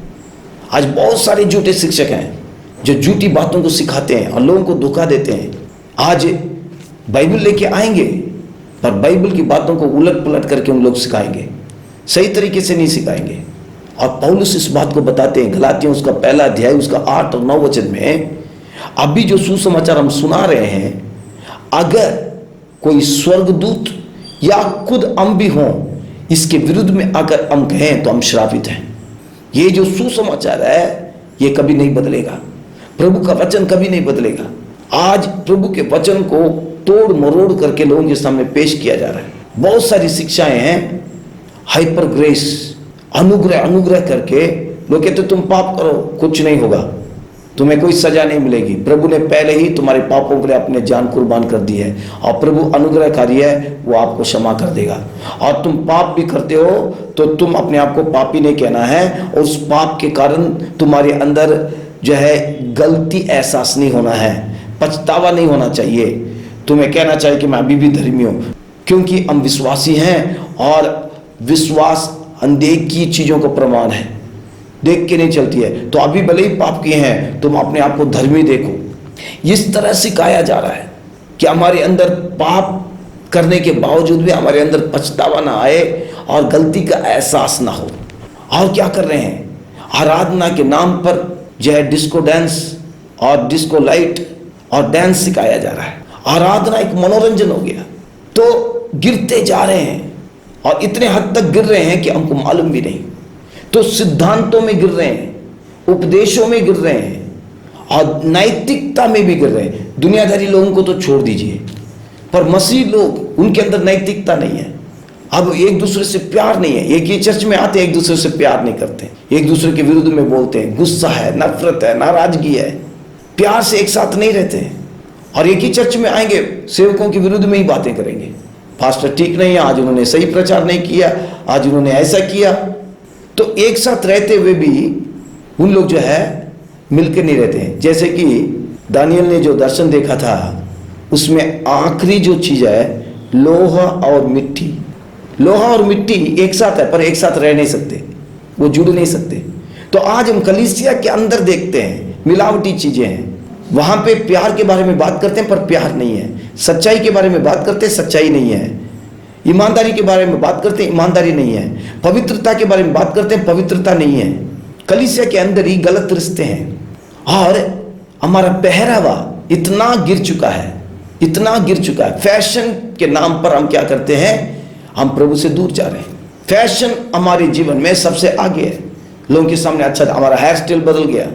आज बहुत सारे झूठे शिक्षक हैं जो झूठी बातों को सिखाते हैं और लोगों को धोखा देते हैं। आज बाइबल लेके आएंगे पर बाइबल की बातों को उलट पुलट करके उन लोग सिखाएंगे, सही तरीके से नहीं सिखाएंगे। और पौलुस इस बात को बताते हैं, गलातियों उसका 1 अध्याय उसका 8 और 9 वचन में, अभी जो सुसमाचार हम सुना रहे हैं, अगर कोई स्वर्गदूत या खुद हम भी हों इसके विरुद्ध में अगर हम कहें तो हम श्रापित हैं। ये जो सुसमाचार है ये कभी नहीं बदलेगा, प्रभु का वचन कभी नहीं बदलेगा। आज प्रभु के वचन को तोड़ मरोड़ करके लोगों के सामने पेश किया जा रहा है। बहुत सारी शिक्षाएं हैं, हाइपर ग्रेस, अनुग्रह करके लोग कहते तुम पाप करो कुछ नहीं होगा, तुम्हें कोई सजा नहीं मिलेगी, प्रभु ने पहले ही तुम्हारे पापों के लिए अपने जान कुर्बान कर दी है और प्रभु अनुग्रहकारी है, वो आपको क्षमा कर देगा। और तुम पाप भी करते हो तो तुम अपने आप को पापी नहीं कहना है और उस पाप के कारण तुम्हारे अंदर जो है गलती एहसास नहीं होना है, पछतावा नहीं होना चाहिए। तुम्हें कहना चाहिए कि मैं अभी भी धर्मी हूँ, क्योंकि हम विश्वासी हैं और विश्वास अनदेखी चीज़ों का प्रमाण है, देख के नहीं चलती है। तो अभी भले ही पाप किए हैं, तुम अपने आप को धर्मी देखो। इस तरह सिखाया जा रहा है कि हमारे अंदर पाप करने के बावजूद भी हमारे अंदर पछतावा ना आए और गलती का एहसास ना हो। और क्या कर रहे हैं, आराधना के नाम पर जो है डिस्को डांस और डिस्को लाइट और डांस सिखाया जा रहा है। आराधना एक मनोरंजन हो गया, तो गिरते जा रहे हैं और इतने हद तक गिर रहे हैं कि हमको मालूम भी नहीं। तो सिद्धांतों में गिर रहे हैं, उपदेशों में गिर रहे हैं और नैतिकता में भी गिर रहे हैं। दुनियादारी लोगों को तो छोड़ दीजिए, पर मसीह लोग, उनके अंदर नैतिकता नहीं है। अब एक दूसरे से प्यार नहीं है। एक ही चर्च में आते हैं, एक दूसरे से प्यार नहीं करते, एक दूसरे के विरुद्ध में बोलते हैं, गुस्सा है, नफरत है, नाराजगी है, प्यार से एक साथ नहीं रहते हैं। और एक ही चर्च में आएंगे, सेवकों के विरुद्ध में ही बातें करेंगे। पास्टर ठीक नहीं है, आज उन्होंने सही प्रचार नहीं किया, आज उन्होंने ऐसा किया। तो एक साथ रहते हुए भी उन लोग जो है मिलकर नहीं रहते हैं। जैसे कि दानियल ने जो दर्शन देखा था, उसमें आखिरी जो चीज है लोहा और मिट्टी। लोहा और मिट्टी एक साथ है, पर एक साथ रह नहीं सकते, वो जुड़ नहीं सकते। तो आज हम कलीसिया के अंदर देखते हैं मिलावटी चीजें हैं। वहां पे प्यार के बारे में बात करते हैं, पर प्यार नहीं है। सच्चाई के बारे में बात करते हैं, सच्चाई नहीं है। ईमानदारी के बारे में बात करते हैं, ईमानदारी नहीं है। पवित्रता के बारे में बात करते हैं, पवित्रता नहीं है। कलीसिया के अंदर ही गलत रिश्ते हैं। और हमारा पहरावा इतना गिर चुका है, इतना गिर चुका है। फैशन के नाम पर हम क्या करते हैं, हम प्रभु से दूर जा रहे हैं। फैशन हमारे जीवन में सबसे आगे है। लोगों के सामने अच्छा, हमारा हेयर स्टाइल बदल गया,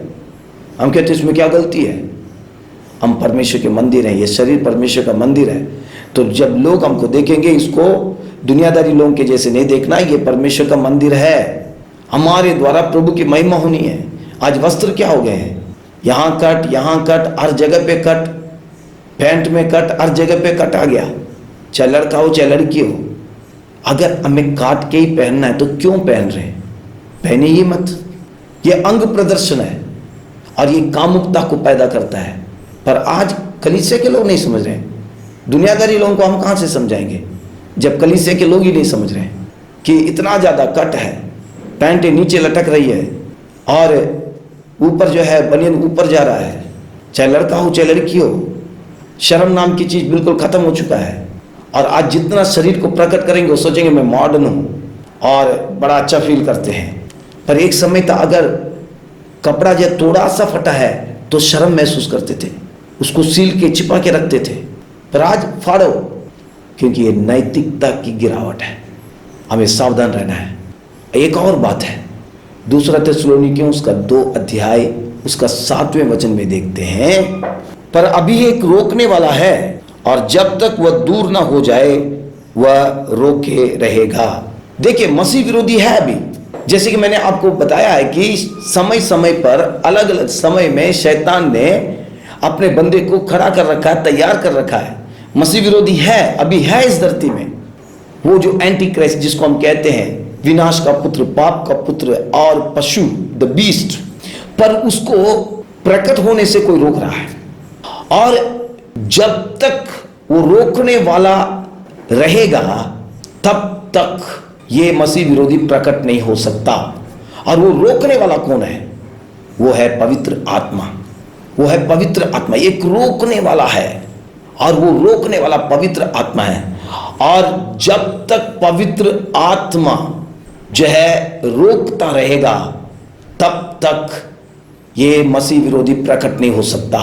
हम कहते हैं इसमें क्या गलती है। हम परमेश्वर के मंदिर हैं, ये शरीर परमेश्वर का मंदिर है। तो जब लोग हमको देखेंगे, इसको दुनियादारी लोगों के जैसे नहीं देखना, ये परमेश्वर का मंदिर है, हमारे द्वारा प्रभु की महिमा होनी है। आज वस्त्र क्या हो गए हैं, यहाँ कट, हर जगह पे कट, पैंट में कट, हर जगह पे कट आ गया, चाहे लड़का हो चाहे लड़की हो। अगर हमें काट के ही पहनना है तो क्यों पहन रहे हैं, पहने ही मत। ये अंग प्रदर्शन है और ये कामुकता को पैदा करता है। पर आज कलीसिया के लोग नहीं समझ रहे हैं। दुनियादारी लोगों को हम कहाँ से समझाएंगे, जब कलीसिया के लोग ही नहीं समझ रहे हैं कि इतना ज़्यादा कट है, पैंटें नीचे लटक रही है और ऊपर जो है बनियन ऊपर जा रहा है, चाहे लड़का हो चाहे लड़की हो। शर्म नाम की चीज़ बिल्कुल ख़त्म हो चुका है। और आज जितना शरीर को प्रकट करेंगे, वो सोचेंगे मैं मॉडर्न हूँ और बड़ा अच्छा फील करते हैं। पर एक समय था, अगर कपड़ा जब थोड़ा सा फटा है तो शर्म महसूस करते थे, उसको सील के छिपा के रखते थे। पर आज फाड़ो, क्योंकि ये नैतिकता की गिरावट है। हमें सावधान रहना है। एक और बात है, दूसरा थिस्सलुनीकियों उसका 2 अध्याय उसका 7वें वचन में देखते हैं, पर अभी एक रोकने वाला है और जब तक वह दूर ना हो जाए वह रोके रहेगा। देखिए, मसीह विरोधी है अभी। जैसे कि मैंने आपको बताया है कि समय समय पर अलग अलग समय में शैतान ने अपने बंदे को खड़ा कर रखा है, तैयार कर रखा है। मसीह विरोधी है, अभी है इस धरती में। वो जो एंटी क्राइस्ट जिसको हम कहते हैं, विनाश का पुत्र, पाप का पुत्र और पशु, द बीस्ट, पर उसको प्रकट होने से कोई रोक रहा है। और जब तक वो रोकने वाला रहेगा तब तक ये मसीह विरोधी प्रकट नहीं हो सकता। और वो रोकने वाला कौन है, वो है पवित्र आत्मा। वो है पवित्र आत्मा, एक रोकने वाला है और वो रोकने वाला पवित्र आत्मा है। और जब तक पवित्र आत्मा जो है रोकता रहेगा तब तक ये मसीह विरोधी प्रकट नहीं हो सकता।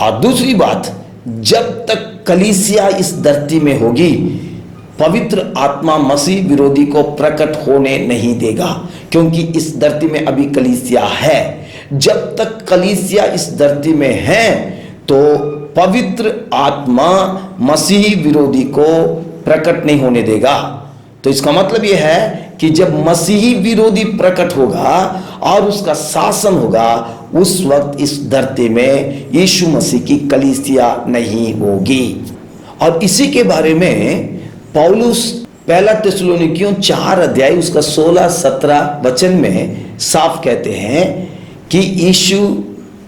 और दूसरी बात, जब तक कलीसिया इस धरती में होगी, पवित्र आत्मा मसीह विरोधी को प्रकट होने नहीं देगा, क्योंकि इस धरती में अभी कलीसिया है। जब तक कलीसिया इस धरती में है तो पवित्र आत्मा मसीह विरोधी को प्रकट नहीं होने देगा। तो इसका मतलब यह है कि जब मसीही विरोधी प्रकट होगा और उसका शासन होगा, उस वक्त इस धरती में यीशु मसीह की कलीसिया नहीं होगी। और इसी के बारे में पौलुस पहला थिस्सलुनीकियों 4 अध्याय उसका 16-17 वचन में साफ कहते हैं कि यीशु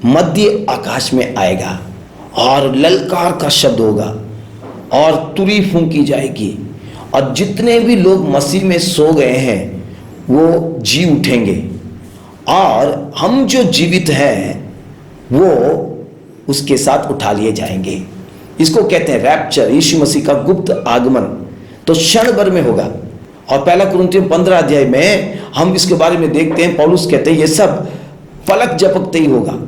मध्य आकाश में आएगा और ललकार का शब्द होगा और तुरी फूंकी जाएगी और जितने भी लोग मसीह में सो गए हैं वो जी उठेंगे और हम जो जीवित हैं वो उसके साथ उठा लिए जाएंगे। इसको कहते हैं रैप्चर, यीशु मसीह का गुप्त आगमन। तो क्षण भर में होगा। और पहला कुरिन्थियों 15 अध्याय में हम इसके बारे में देखते हैं, पौलुस कहते हैं ये सब पलक झपकते ही होगा।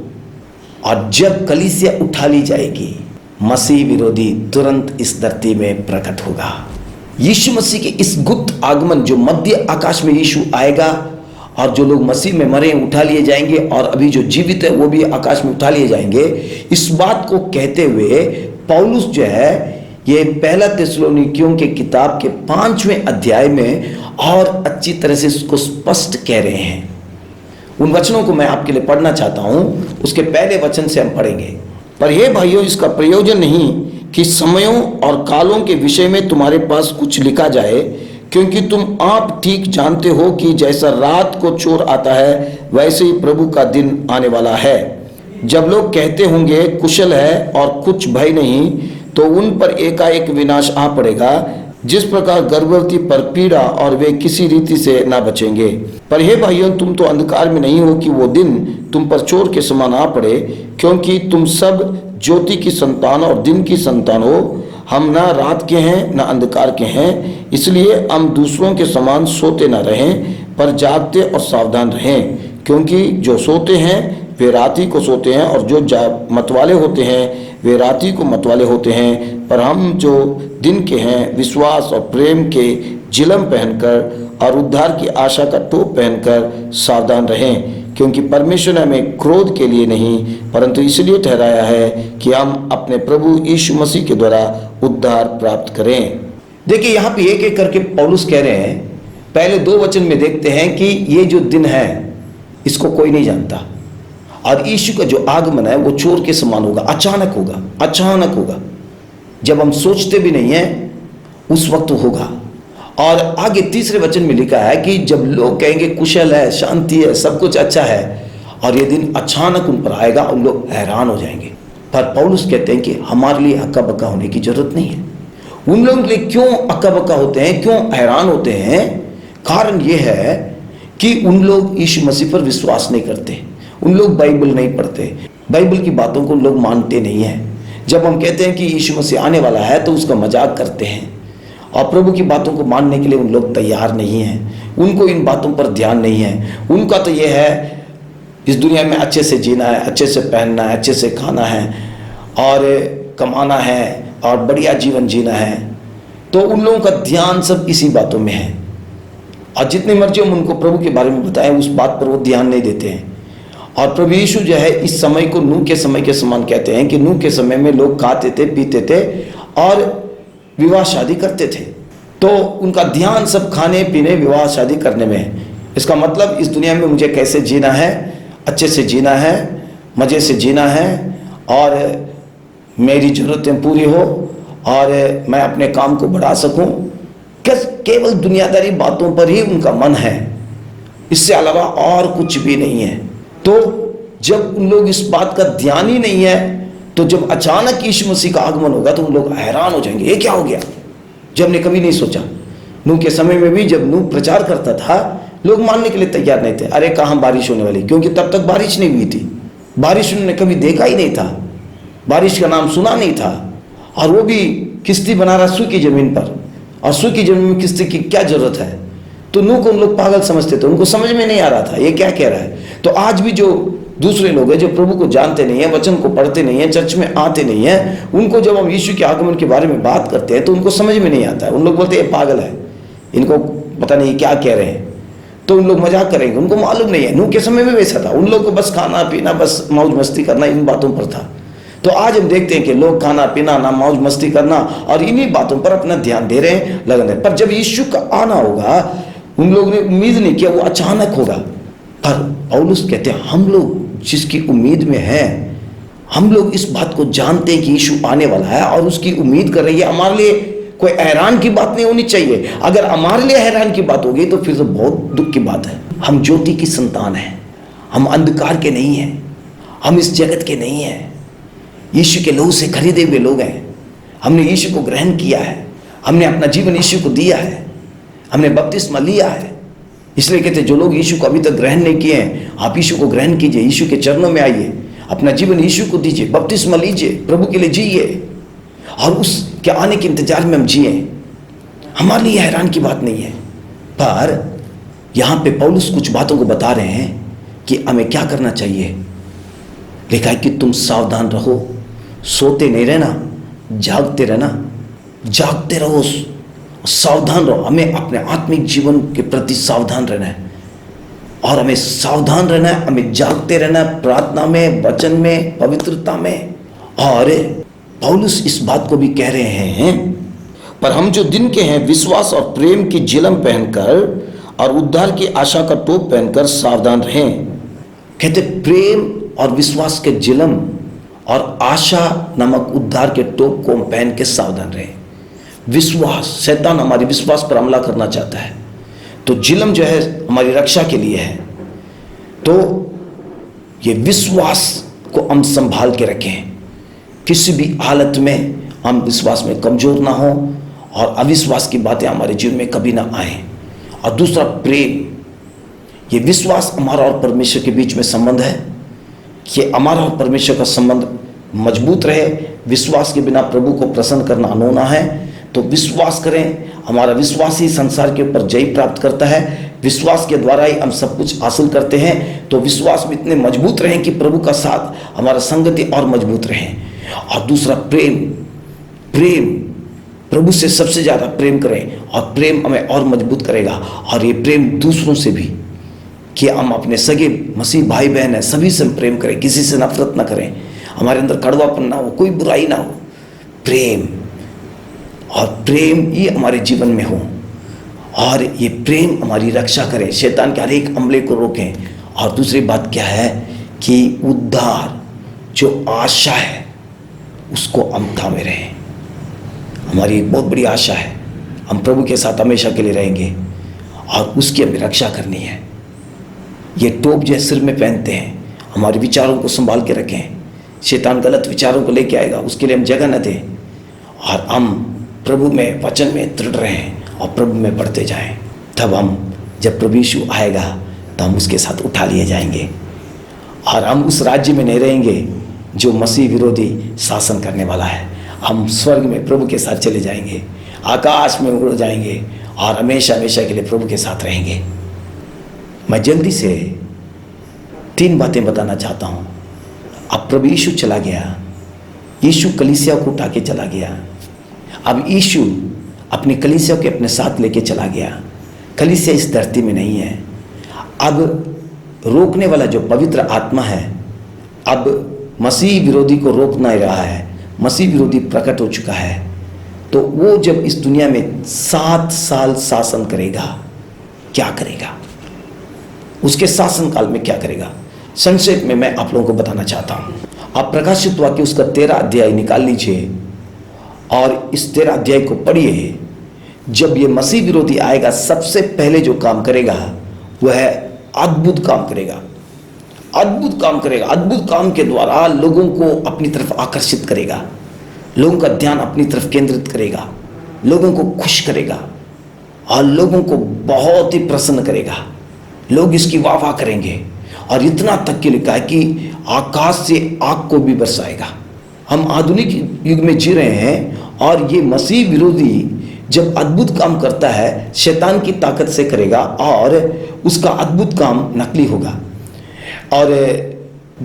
और जब कलीसिया उठा ली जाएगी, मसीह विरोधी तुरंत इस धरती में प्रकट होगा। यीशु मसीह के इस गुप्त आगमन, जो मध्य आकाश में यीशु आएगा और जो लोग मसीह में मरे उठा लिए जाएंगे और अभी जो जीवित है वो भी आकाश में उठा लिए जाएंगे, इस बात को कहते हुए पौलुस जो है ये पहला थिस्सलुनीकियों के किताब के 5वें अध्याय में और अच्छी तरह से इसको स्पष्ट कह रहे हैं। उन वचनों को मैं आपके लिए पढ़ना चाहता हूं। उसके पहले वचन से हम पढ़ेंगे। पर हे भाइयों, इसका प्रयोजन नहीं कि समयों और कालों के विषय में तुम्हारे पास कुछ लिखा जाए, क्योंकि तुम आप ठीक जानते हो कि जैसा रात को चोर आता है वैसे ही प्रभु का दिन आने वाला है। जब लोग कहते होंगे कुशल है और कुछ भय नहीं, तो उन पर एकाएक विनाश आ पड़ेगा, जिस प्रकार गर्भवती पर पीड़ा, और वे किसी रीति से ना बचेंगे। पर हे भाइयों, तुम तो अंधकार में नहीं हो कि वो दिन तुम पर चोर के समान आ पड़े, क्योंकि तुम सब ज्योति की संतान और दिन की संतान हो। हम ना रात के हैं ना अंधकार के हैं, इसलिए हम दूसरों के समान सोते न रहें, पर जागते और सावधान रहें। क्योंकि जो सोते हैं वे रात ही को सोते हैं, और जो मतवाले होते हैं वे रात ही को मतवाले होते हैं। पर हम जो दिन के हैं विश्वास और प्रेम के जिलम पहनकर और उद्धार की आशा का टोप पहनकर सावधान रहें। क्योंकि परमेश्वर ने हमें क्रोध के लिए नहीं परंतु इसलिए ठहराया है कि हम अपने प्रभु यीशु मसीह के द्वारा उद्धार प्राप्त करें। देखिए यहाँ पे एक एक करके पौलुस कह रहे हैं। पहले 2 वचन में देखते हैं कि ये जो दिन है इसको कोई नहीं जानता, और यीशु का जो आगमन है वो चोर के समान होगा, अचानक होगा, अचानक होगा, जब हम सोचते भी नहीं है उस वक्त होगा। और आगे 3 वचन में लिखा है कि जब लोग कहेंगे कुशल है, शांति है, सब कुछ अच्छा है, और ये दिन अचानक उन पर आएगा और लोग हैरान हो जाएंगे। पर पौलुस कहते हैं कि हमारे लिए अक्का बक्का होने की जरूरत नहीं है। उन लोगों के लिए क्यों अक्का बक्का होते हैं, क्यों हैरान होते हैं? कारण ये है कि उन लोग यीशु मसीह पर विश्वास नहीं करते, उन लोग बाइबल नहीं पढ़ते, बाइबल की बातों को लोग मानते नहीं हैं। जब हम कहते हैं कि यीशु मसीह आने वाला है तो उसका मजाक करते हैं, और प्रभु की बातों को मानने के लिए उन लोग तैयार नहीं हैं। उनको इन बातों पर ध्यान नहीं है। उनका तो ये है इस दुनिया में अच्छे से जीना है, अच्छे से पहनना है, अच्छे से खाना है और कमाना है और बढ़िया जीवन जीना है। तो उन लोगों का ध्यान सब इसी बातों में है, और जितनी मर्जी हम उनको प्रभु के बारे में बताएं उस बात पर वो ध्यान नहीं देते हैं। और प्रभु यीशु जो है इस समय को नूह के समय के समान कहते हैं कि नूह के समय में लोग खाते थे, पीते थे और विवाह शादी करते थे। तो उनका ध्यान सब खाने पीने, विवाह शादी करने में है। इसका मतलब इस दुनिया में मुझे कैसे जीना है, अच्छे से जीना है, मज़े से जीना है, और मेरी ज़रूरतें पूरी हो और मैं अपने काम को बढ़ा सकूं। केवल दुनियादारी बातों पर ही उनका मन है, इससे अलावा और कुछ भी नहीं है। तो जब उन लोग इस बात का ध्यान ही नहीं है, तो जब अचानक यीशु मसीह का आगमन होगा तो उन लोग हैरान हो जाएंगे, ये क्या हो गया, जो हमने कभी नहीं सोचा। नूह के समय में भी जब नूह प्रचार करता था लोग मानने के लिए तैयार नहीं थे। अरे कहाँ बारिश होने वाली, क्योंकि तब तक बारिश नहीं हुई थी, बारिश उन्होंने कभी देखा ही नहीं था, बारिश का नाम सुना नहीं था, और वो भी किश्ती बना रहा सूखी जमीन पर, और सूखी जमीन में किश्ती की क्या जरूरत है। तो नूह को उन लोग पागल समझते थे, उनको समझ में नहीं आ रहा था ये क्या कह रहा है। तो आज भी जो दूसरे लोग हैं जो प्रभु को जानते नहीं है, वचन को पढ़ते नहीं है, चर्च में आते नहीं है, उनको जब हम यीशु के आगमन के बारे में बात करते हैं तो उनको समझ में नहीं आता है। उन लोग बोलते हैं पागल है, इनको पता नहीं क्या कह रहे हैं, तो उन लोग मजाक करेंगे, उनको मालूम नहीं है। नूह के समय में वैसा था, उन लोग को बस खाना पीना, बस मौज मस्ती करना, इन बातों पर था। तो आज हम देखते हैं कि लोग खाना पीना, ना मौज मस्ती करना, और इन्हीं बातों पर अपना ध्यान दे रहे हैं, लग रहे हैं। पर जब यीशु का आना होगा, उन लोगों ने उम्मीद नहीं किया, वो अचानक होगा। पर पौलुस कहते हैं हम लोग जिसकी उम्मीद में हैं, हम लोग इस बात को जानते हैं कि यीशु आने वाला है और उसकी उम्मीद कर रही है। हमारे लिए कोई हैरान की बात नहीं होनी चाहिए। अगर हमारे लिए हैरान की बात होगी तो फिर तो बहुत दुख की बात है। हम ज्योति की संतान हैं, हम अंधकार के नहीं हैं, हम इस जगत के नहीं हैं, यीशु के लहू से खरीदे हुए लोग हैं। हमने यीशु को ग्रहण किया है, हमने अपना जीवन यीशु को दिया है, हमने बपतिस्मा लिया है। इसलिए कहते जो लोग यीशु को अभी तक ग्रहण नहीं किए हैं, आप यीशु को ग्रहण कीजिए, यीशु के चरणों में आइए, अपना जीवन यीशु को दीजिए, बपतिस्मा लीजिए, प्रभु के लिए जिए और उसके आने के इंतजार में हम जिए। हमारे लिए हैरान की बात नहीं है, पर यहाँ पे पौलुस कुछ बातों को बता रहे हैं कि हमें क्या करना चाहिए। लिखा है कि तुम सावधान रहो, सोते नहीं रहना, जागते रहना, जागते रहो, सावधान रहो। हमें अपने आत्मिक जीवन के प्रति सावधान रहना है और हमें सावधान रहना है, हमें जागते रहना है, प्रार्थना में, वचन में, पवित्रता में। और पौलुस इस बात को भी कह रहे हैं, पर हम जो दिन के हैं विश्वास और प्रेम की जिलम पहनकर और उद्धार की आशा का टोप पहनकर सावधान रहें। कहते प्रेम और विश्वास के जिलम और आशा नामक उद्धार के टोप को हम पहन के सावधान रहें। विश्वास, शैतान हमारे विश्वास पर हमला करना चाहता है, तो जिलम जो है हमारी रक्षा के लिए है। तो ये विश्वास को हम संभाल के रखें, किसी भी हालत में हम विश्वास में कमजोर ना हो और अविश्वास की बातें हमारे जीवन में कभी ना आए। और दूसरा प्रेम, ये विश्वास हमारा और परमेश्वर के बीच में संबंध है कि हमारा और परमेश्वर का संबंध मजबूत रहे। विश्वास के बिना प्रभु को प्रसन्न करना अनहोना है, तो विश्वास करें। हमारा विश्वास ही संसार के ऊपर जय प्राप्त करता है, विश्वास के द्वारा ही हम सब कुछ हासिल करते हैं। तो विश्वास में इतने मजबूत रहें कि प्रभु का साथ हमारा संगति और मजबूत रहे। और दूसरा प्रेम, प्रेम प्रभु से सबसे ज़्यादा प्रेम करें और प्रेम हमें और मजबूत करेगा। और ये प्रेम दूसरों से भी, कि हम अपने सगे मसीह भाई बहन हैं सभी से प्रेम करें, किसी से नफरत ना करें, हमारे अंदर कड़वापन ना हो, कोई बुराई ना हो, प्रेम। और प्रेम ही हमारे जीवन में हो और ये प्रेम हमारी रक्षा करे, शैतान के हर एक हमले को रोकें। और दूसरी बात क्या है कि उद्धार जो आशा है उसको हम थामे रहें। हमारी एक बहुत बड़ी आशा है, हम प्रभु के साथ हमेशा के लिए रहेंगे और उसकी हमें रक्षा करनी है। ये टोप जो सिर में पहनते हैं, हमारे विचारों को संभाल के रखें। शैतान गलत विचारों को लेके आएगा, उसके लिए हम जगह न दें और हम प्रभु में, वचन में दृढ़ रहें और प्रभु में बढ़ते जाएं। तब हम, जब प्रभु यीशु आएगा तो हम उसके साथ उठा लिए जाएंगे और हम उस राज्य में नहीं रहेंगे जो मसीह विरोधी शासन करने वाला है। हम स्वर्ग में प्रभु के साथ चले जाएंगे, आकाश में उड़ जाएंगे और हमेशा हमेशा के लिए प्रभु के साथ रहेंगे। मैं जल्दी से 3 बातें बताना चाहता हूँ। अब प्रभु यीशु चला गया, यीशु कलीसिया को उठा के चला गया। अब यीशु अपनी कलीसिया के अपने साथ लेके चला गया। कलीसिया इस धरती में नहीं है। अब रोकने वाला जो पवित्र आत्मा है, अब मसीह विरोधी को रोक नहीं रहा है, मसीह विरोधी प्रकट हो चुका है। तो वो जब इस दुनिया में 7 साल शासन करेगा, क्या करेगा, उसके शासन काल में क्या करेगा, संक्षेप में मैं आप लोगों को बताना चाहता हूँ। आप प्रकाशित वाक्य उसका 13 अध्याय निकाल लीजिए और इस 13 अध्याय को पढ़िए। जब ये मसीह विरोधी आएगा, सबसे पहले जो काम करेगा वह है अद्भुत काम करेगा। अद्भुत काम करेगा, अद्भुत काम के द्वारा लोगों को अपनी तरफ आकर्षित करेगा, लोगों का ध्यान अपनी तरफ केंद्रित करेगा, लोगों को खुश करेगा और लोगों को बहुत ही प्रसन्न करेगा। लोग इसकी वाह वाह करेंगे और इतना तक कि लिखा है कि आकाश से आग को भी बरसाएगा। हम आधुनिक युग में जी रहे हैं और ये मसीह विरोधी जब अद्भुत काम करता है, शैतान की ताकत से करेगा और उसका अद्भुत काम नकली होगा। और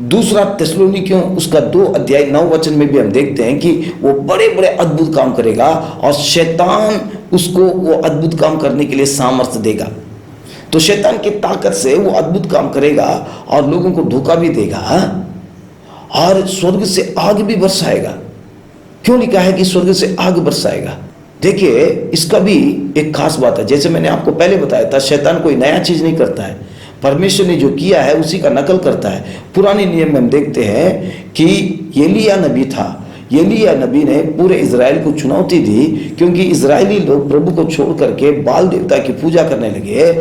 दूसरा थिस्सलुनीकियों उसका 2 अध्याय 9 वचन में भी हम देखते हैं कि वो बड़े बड़े अद्भुत काम करेगा और शैतान उसको वो अद्भुत काम करने के लिए सामर्थ्य देगा। तो शैतान की ताकत से वो अद्भुत काम करेगा और लोगों को धोखा भी देगा और स्वर्ग से आग भी बरसाएगा। क्यों लिखा है कि स्वर्ग से आग बरसाएगा? देखिए, इसका भी एक खास बात है। जैसे मैंने आपको पहले बताया था, शैतान कोई नया चीज नहीं करता है, परमेश्वर ने जो किया है उसी का नकल करता है। पुराने नियम में हम देखते हैं कि एलिया नबी था, एलिया नबी ने पूरे इजराइल को चुनौती दी, क्योंकि इजरायली लोग प्रभु को छोड़ करके बाल देवता की पूजा करने लगे।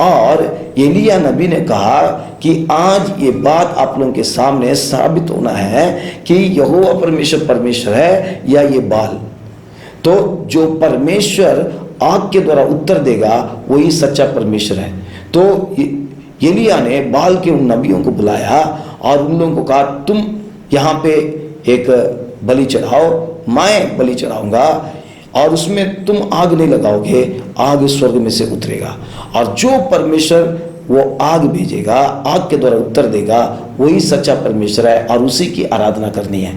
और एलिया नबी ने कहा कि आज ये बात आप लोगों के सामने साबित होना है कि यहोवा परमेश्वर परमेश्वर है या ये बाल। तो जो परमेश्वर आग के द्वारा उत्तर देगा वही सच्चा परमेश्वर है। तो एलिया ने बाल के उन नबियों को बुलाया और उन लोगों को कहा, तुम यहाँ पे एक बलि चढ़ाओ, मैं बलि चढ़ाऊंगा और उसमें तुम आग नहीं लगाओगे, आग स्वर्ग में से उतरेगा। और जो परमेश्वर वो आग भेजेगा, आग के द्वारा उत्तर देगा, वही सच्चा परमेश्वर है और उसी की आराधना करनी है।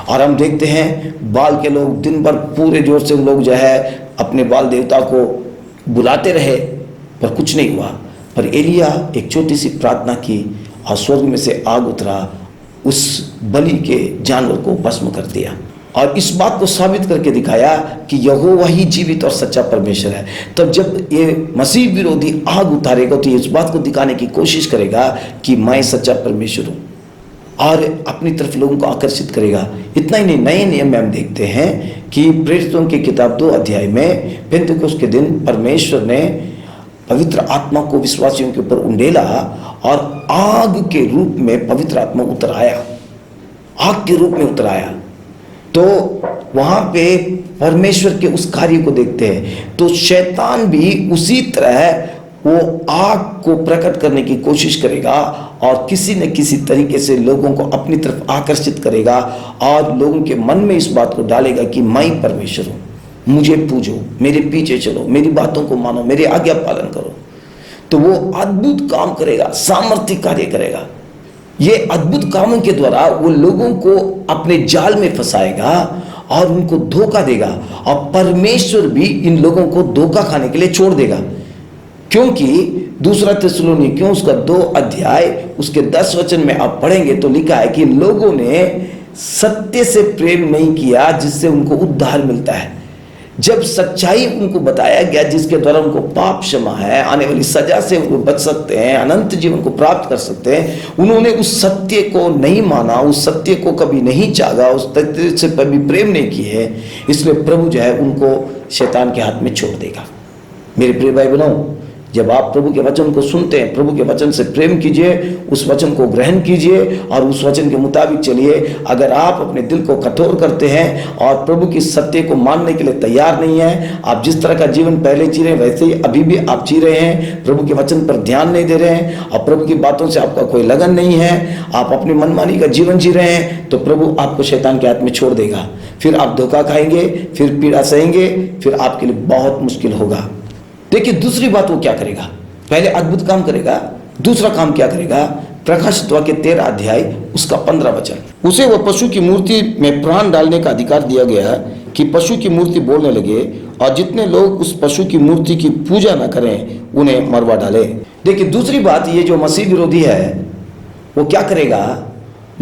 और हम देखते हैं बाल के लोग दिन भर पूरे जोर से लोग जो है अपने बाल देवता को बुलाते रहे, पर कुछ नहीं हुआ। पर एलिया एक छोटी सी प्रार्थना की और स्वर्ग में से आग उतरा, उस बलि के जानवर को भस्म कर दिया और इस बात को साबित करके दिखाया कि यहोवा ही जीवित और सच्चा परमेश्वर है। तब जब ये मसीह विरोधी आग उतारेगा तो ये इस बात को दिखाने की कोशिश करेगा कि मैं सच्चा परमेश्वर हूँ और अपनी तरफ लोगों को आकर्षित करेगा। इतना ही नहीं, नए नियम में हम देखते हैं कि प्रेरितों की किताब 2 अध्याय में पेंतेकोस्त के दिन परमेश्वर ने पवित्र आत्मा को विश्वासियों के ऊपर उंडेला और आग के रूप में पवित्र आत्मा उतर आया, आग के रूप में उतर आया। तो वहां पे परमेश्वर के उस कार्य को देखते हैं। तो शैतान भी उसी तरह वो आग को प्रकट करने की कोशिश करेगा और किसी न किसी तरीके से लोगों को अपनी तरफ आकर्षित करेगा और लोगों के मन में इस बात को डालेगा कि मैं परमेश्वर हूँ, मुझे पूजो, मेरे पीछे चलो, मेरी बातों को मानो, मेरे आज्ञा पालन करो। तो वो अद्भुत काम करेगा, सामर्थ्य कार्य करेगा। ये अद्भुत कामों के द्वारा वो लोगों को अपने जाल में फंसाएगा और उनको धोखा देगा और परमेश्वर भी इन लोगों को धोखा खाने के लिए छोड़ देगा। क्योंकि दूसरा थिस्सलुनीकियों उसका 2 अध्याय उसके 10 वचन में आप पढ़ेंगे तो लिखा है कि लोगों ने सत्य से प्रेम नहीं किया जिससे उनको उद्धार मिलता है। जब सच्चाई उनको बताया गया जिसके द्वारा उनको पाप क्षमा है, आने वाली सजा से वो बच सकते हैं, अनंत जीवन को प्राप्त कर सकते हैं, उन्होंने उस सत्य को नहीं माना, उस सत्य को कभी नहीं चाहा, उस सत्य से कभी प्रेम नहीं किए। इसलिए प्रभु जो है उनको शैतान के हाथ में छोड़ देगा। मेरे प्रिय भाई बहनों, जब आप प्रभु के वचन को सुनते हैं, प्रभु के वचन से प्रेम कीजिए, उस वचन को ग्रहण कीजिए और उस वचन के मुताबिक चलिए। अगर आप अपने दिल को कठोर करते हैं और प्रभु की सत्य को मानने के लिए तैयार नहीं है, आप जिस तरह का जीवन पहले जी रहे हैं वैसे ही अभी भी आप जी रहे हैं, प्रभु के वचन पर ध्यान नहीं दे रहे हैं और प्रभु की बातों से आपका कोई लगन नहीं है, आप अपनी मनमानी का जीवन जी रहे हैं, तो प्रभु आपको शैतान के हाथ में छोड़ देगा। फिर आप धोखा खाएंगे, फिर पीड़ा सहेंगे, फिर आपके लिए बहुत मुश्किल होगा। देखिए दूसरी बात वो क्या करेगा, पहले अद्भुत काम करेगा, दूसरा काम क्या करेगा। प्रकाशित वाक्य 13 अध्याय उसका 15 वचन, उसे वह पशु की मूर्ति में प्राण डालने का अधिकार दिया गया कि पशु की मूर्ति बोलने लगे और जितने लोग उस पशु की मूर्ति की पूजा न करें उन्हें मरवा डाले। देखिए दूसरी बात, ये जो मसीह विरोधी है वो क्या करेगा,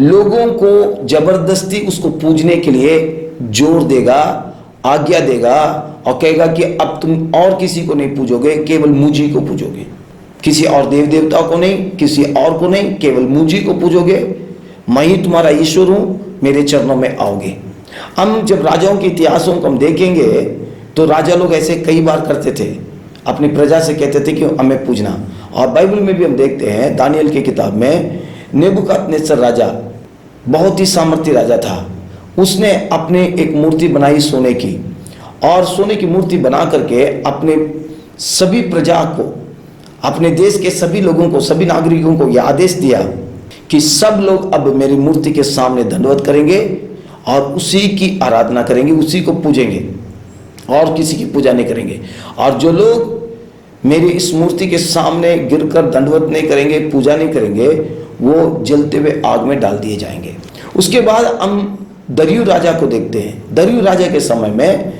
लोगों को जबरदस्ती उसको पूजने के लिए जोर देगा, आज्ञा देगा और कहेगा कि अब तुम और किसी को नहीं पूजोगे, केवल मुझी को पूजोगे, किसी और देव देवता को नहीं, किसी और को नहीं, केवल मुझी को पूजोगे, मैं ही तुम्हारा ईश्वर हूं, मेरे चरणों में आओगे। हम जब राजाओं के इतिहासों को हम देखेंगे तो राजा लोग ऐसे कई बार करते थे, अपनी प्रजा से कहते थे कि हमें पूजना। और बाइबल में भी हम देखते हैं, दानियल की किताब में नेबुकदनेस्सर राजा बहुत ही सामर्थी राजा था, उसने अपने एक मूर्ति बनाई सोने की और सोने की मूर्ति बना करके अपने सभी प्रजा को, अपने देश के सभी लोगों को, सभी नागरिकों को यह आदेश दिया कि सब लोग अब मेरी मूर्ति के सामने दंडवत करेंगे और उसी की आराधना करेंगे, उसी को पूजेंगे और किसी की पूजा नहीं करेंगे। और जो लोग मेरी इस मूर्ति के सामने गिरकर दंडवत नहीं करेंगे, पूजा नहीं करेंगे, वो जलते हुए आग में डाल दिए जाएंगे। उसके बाद हम दरियु राजा को देखते हैं। दरियु राजा के समय में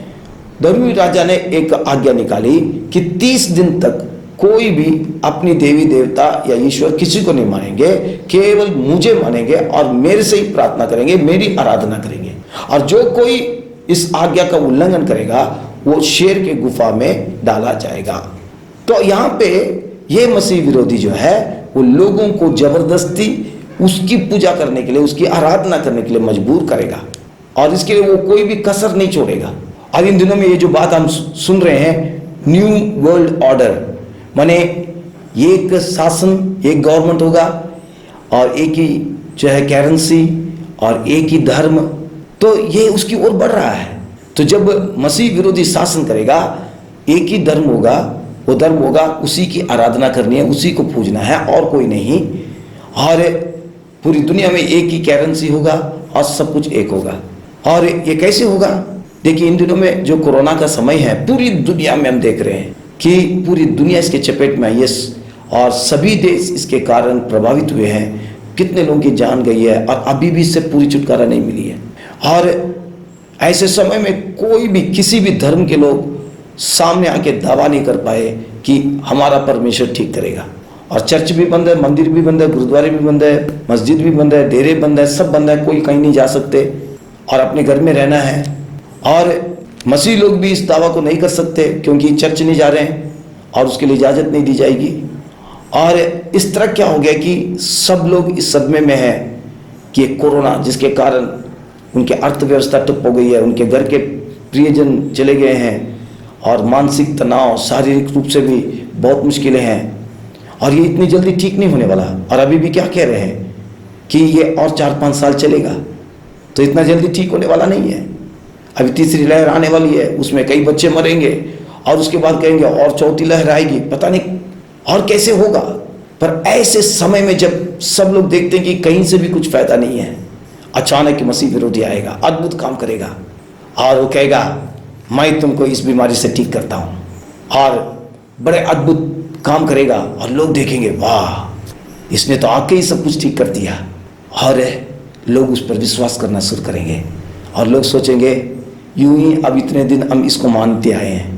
दरियु राजा ने एक आज्ञा निकाली कि 30 दिन तक कोई भी अपनी देवी देवता या ईश्वर किसी को नहीं मानेंगे, केवल मुझे मानेंगे और मेरे से ही प्रार्थना करेंगे, मेरी आराधना करेंगे। और जो कोई इस आज्ञा का उल्लंघन करेगा वो शेर के गुफा में डाला जाएगा। तो यहाँ पे ये मसीह विरोधी जो है वो लोगों को जबरदस्ती उसकी पूजा करने के लिए, उसकी आराधना करने के लिए मजबूर करेगा। और इसके लिए वो कोई भी कसर नहीं छोड़ेगा। और इन दिनों में ये जो बात हम सुन रहे हैं, न्यू वर्ल्ड ऑर्डर, माने एक शासन, एक गवर्नमेंट होगा और एक ही जो है करेंसी और एक ही धर्म, तो ये उसकी ओर बढ़ रहा है। तो जब मसीह विरोधी शासन करेगा, एक ही धर्म होगा, वो धर्म होगा, उसी की आराधना करनी है, उसी को पूजना है और कोई नहीं। और पूरी दुनिया में एक ही करेंसी होगा और सब कुछ एक होगा। और ये कैसे होगा? देखिए, इन दिनों में जो कोरोना का समय है, पूरी दुनिया में हम देख रहे हैं कि पूरी दुनिया इसके चपेट में है, और सभी देश इसके कारण प्रभावित हुए हैं। कितने लोगों की जान गई है और अभी भी इससे पूरी छुटकारा नहीं मिली है। और ऐसे समय में कोई भी, किसी भी धर्म के लोग सामने आके दावा नहीं कर पाए कि हमारा परमेश्वर ठीक करेगा। और चर्च भी बंद है, मंदिर भी बंद है, गुरुद्वारे भी बंद है, मस्जिद भी बंद है, डेरे बंद है, सब बंद है, कोई कहीं नहीं जा सकते और अपने घर में रहना है। और मसीह लोग भी इस दावा को नहीं कर सकते क्योंकि चर्च नहीं जा रहे हैं और उसके लिए इजाज़त नहीं दी जाएगी। और इस तरह क्या हो गया कि सब लोग इस सदमे में है कि कोरोना, जिसके कारण उनके अर्थव्यवस्था ठप हो गई है, उनके घर के प्रियजन चले गए हैं और मानसिक तनाव, शारीरिक रूप से भी बहुत मुश्किलें हैं। और ये इतनी जल्दी ठीक नहीं होने वाला। और अभी भी क्या कह रहे हैं कि ये और 4-5 साल चलेगा, तो इतना जल्दी ठीक होने वाला नहीं है। अभी तीसरी लहर आने वाली है, उसमें कई बच्चे मरेंगे और उसके बाद कहेंगे और चौथी लहर आएगी, पता नहीं और कैसे होगा। पर ऐसे समय में जब सब लोग देखते हैं कि कहीं से भी कुछ फायदा नहीं है, अचानक मसीह विरोधी आएगा, अद्भुत काम करेगा और वो कहेगा मैं तुमको इस बीमारी से ठीक करता हूँ, और बड़े अद्भुत काम करेगा और लोग देखेंगे वाह, इसने तो आके ही सब कुछ ठीक कर दिया। और लोग उस पर विश्वास करना शुरू करेंगे और लोग सोचेंगे यूं ही अब इतने दिन हम इसको मानते आए हैं,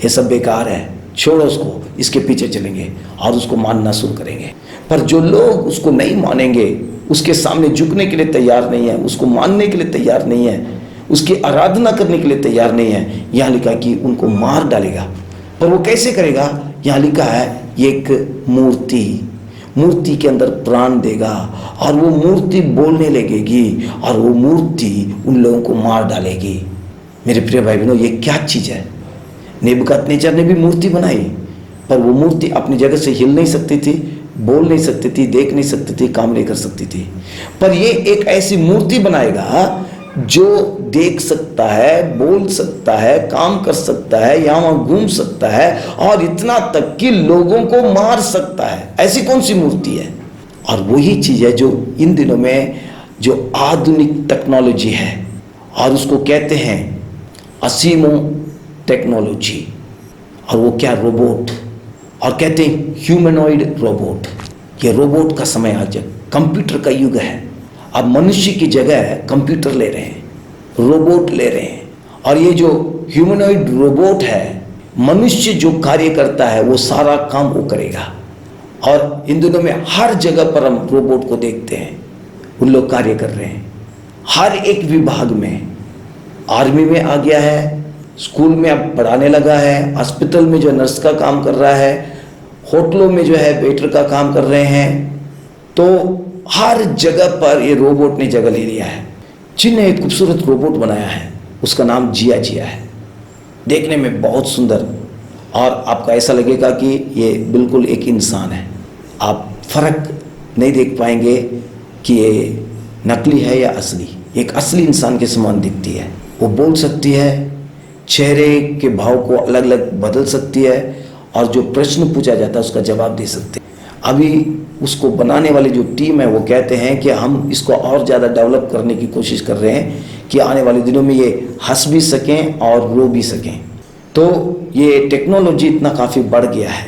ये सब बेकार है, छोड़ो उसको, इसके पीछे चलेंगे और उसको मानना शुरू करेंगे। पर जो लोग उसको नहीं मानेंगे, उसके सामने झुकने के लिए तैयार नहीं है, उसको मानने के लिए तैयार नहीं है, उसकी आराधना करने के लिए तैयार नहीं है, यहाँ लिखा कि उनको मार डालेगा। पर वो कैसे करेगा? यहाँ लिखा है एक मूर्ति के अंदर प्राण देगा और वो मूर्ति बोलने लगेगी और वो मूर्ति उन लोगों को मार डालेगी। मेरे प्रिय भाई बहनों, ये क्या चीज़ है? नेबुकदनेस्सर ने भी मूर्ति बनाई, पर वो मूर्ति अपनी जगह से हिल नहीं सकती थी, बोल नहीं सकती थी, देख नहीं सकती थी, काम नहीं कर सकती थी। पर ये एक ऐसी मूर्ति बनाएगा जो देख सकता है, बोल सकता है, काम कर सकता है, यहाँ वहाँ घूम सकता है और इतना तक कि लोगों को मार सकता है। ऐसी कौन सी मूर्ति है? और वही चीज़ है जो इन दिनों में जो आधुनिक टेक्नोलॉजी है, और उसको कहते हैं असीमो टेक्नोलॉजी। और वो क्या? रोबोट। और कहते हैं ह्यूमनॉइड रोबोट। ये रोबोट का समय आ जाए, कंप्यूटर का युग है। अब मनुष्य की जगह कंप्यूटर ले रहे हैं, रोबोट ले रहे हैं। और ये जो ह्यूमनॉइड रोबोट है, मनुष्य जो कार्य करता है वो सारा काम वो करेगा। और इन दिनों में हर जगह पर हम रोबोट को देखते हैं, उन लोग कार्य कर रहे हैं हर एक विभाग में। आर्मी में आ गया है, स्कूल में अब पढ़ाने लगा है, हॉस्पिटल में जो नर्स का काम कर रहा है, होटलों में जो है वेटर का काम कर रहे हैं। तो हर जगह पर ये रोबोट ने जगह ले लिया है। चीन ने एक खूबसूरत रोबोट बनाया है, उसका नाम जिया है। देखने में बहुत सुंदर, और आपको ऐसा लगेगा कि ये बिल्कुल एक इंसान है। आप फर्क नहीं देख पाएंगे कि ये नकली है या असली। एक असली इंसान के समान दिखती है। वो बोल सकती है, चेहरे के भाव को अलग अलग बदल सकती है, और जो प्रश्न पूछा जाता है उसका जवाब दे सकती है। अभी उसको बनाने वाली जो टीम है वो कहते हैं कि हम इसको और ज़्यादा डेवलप करने की कोशिश कर रहे हैं कि आने वाले दिनों में ये हंस भी सकें और रो भी सकें। तो ये टेक्नोलॉजी इतना काफ़ी बढ़ गया है।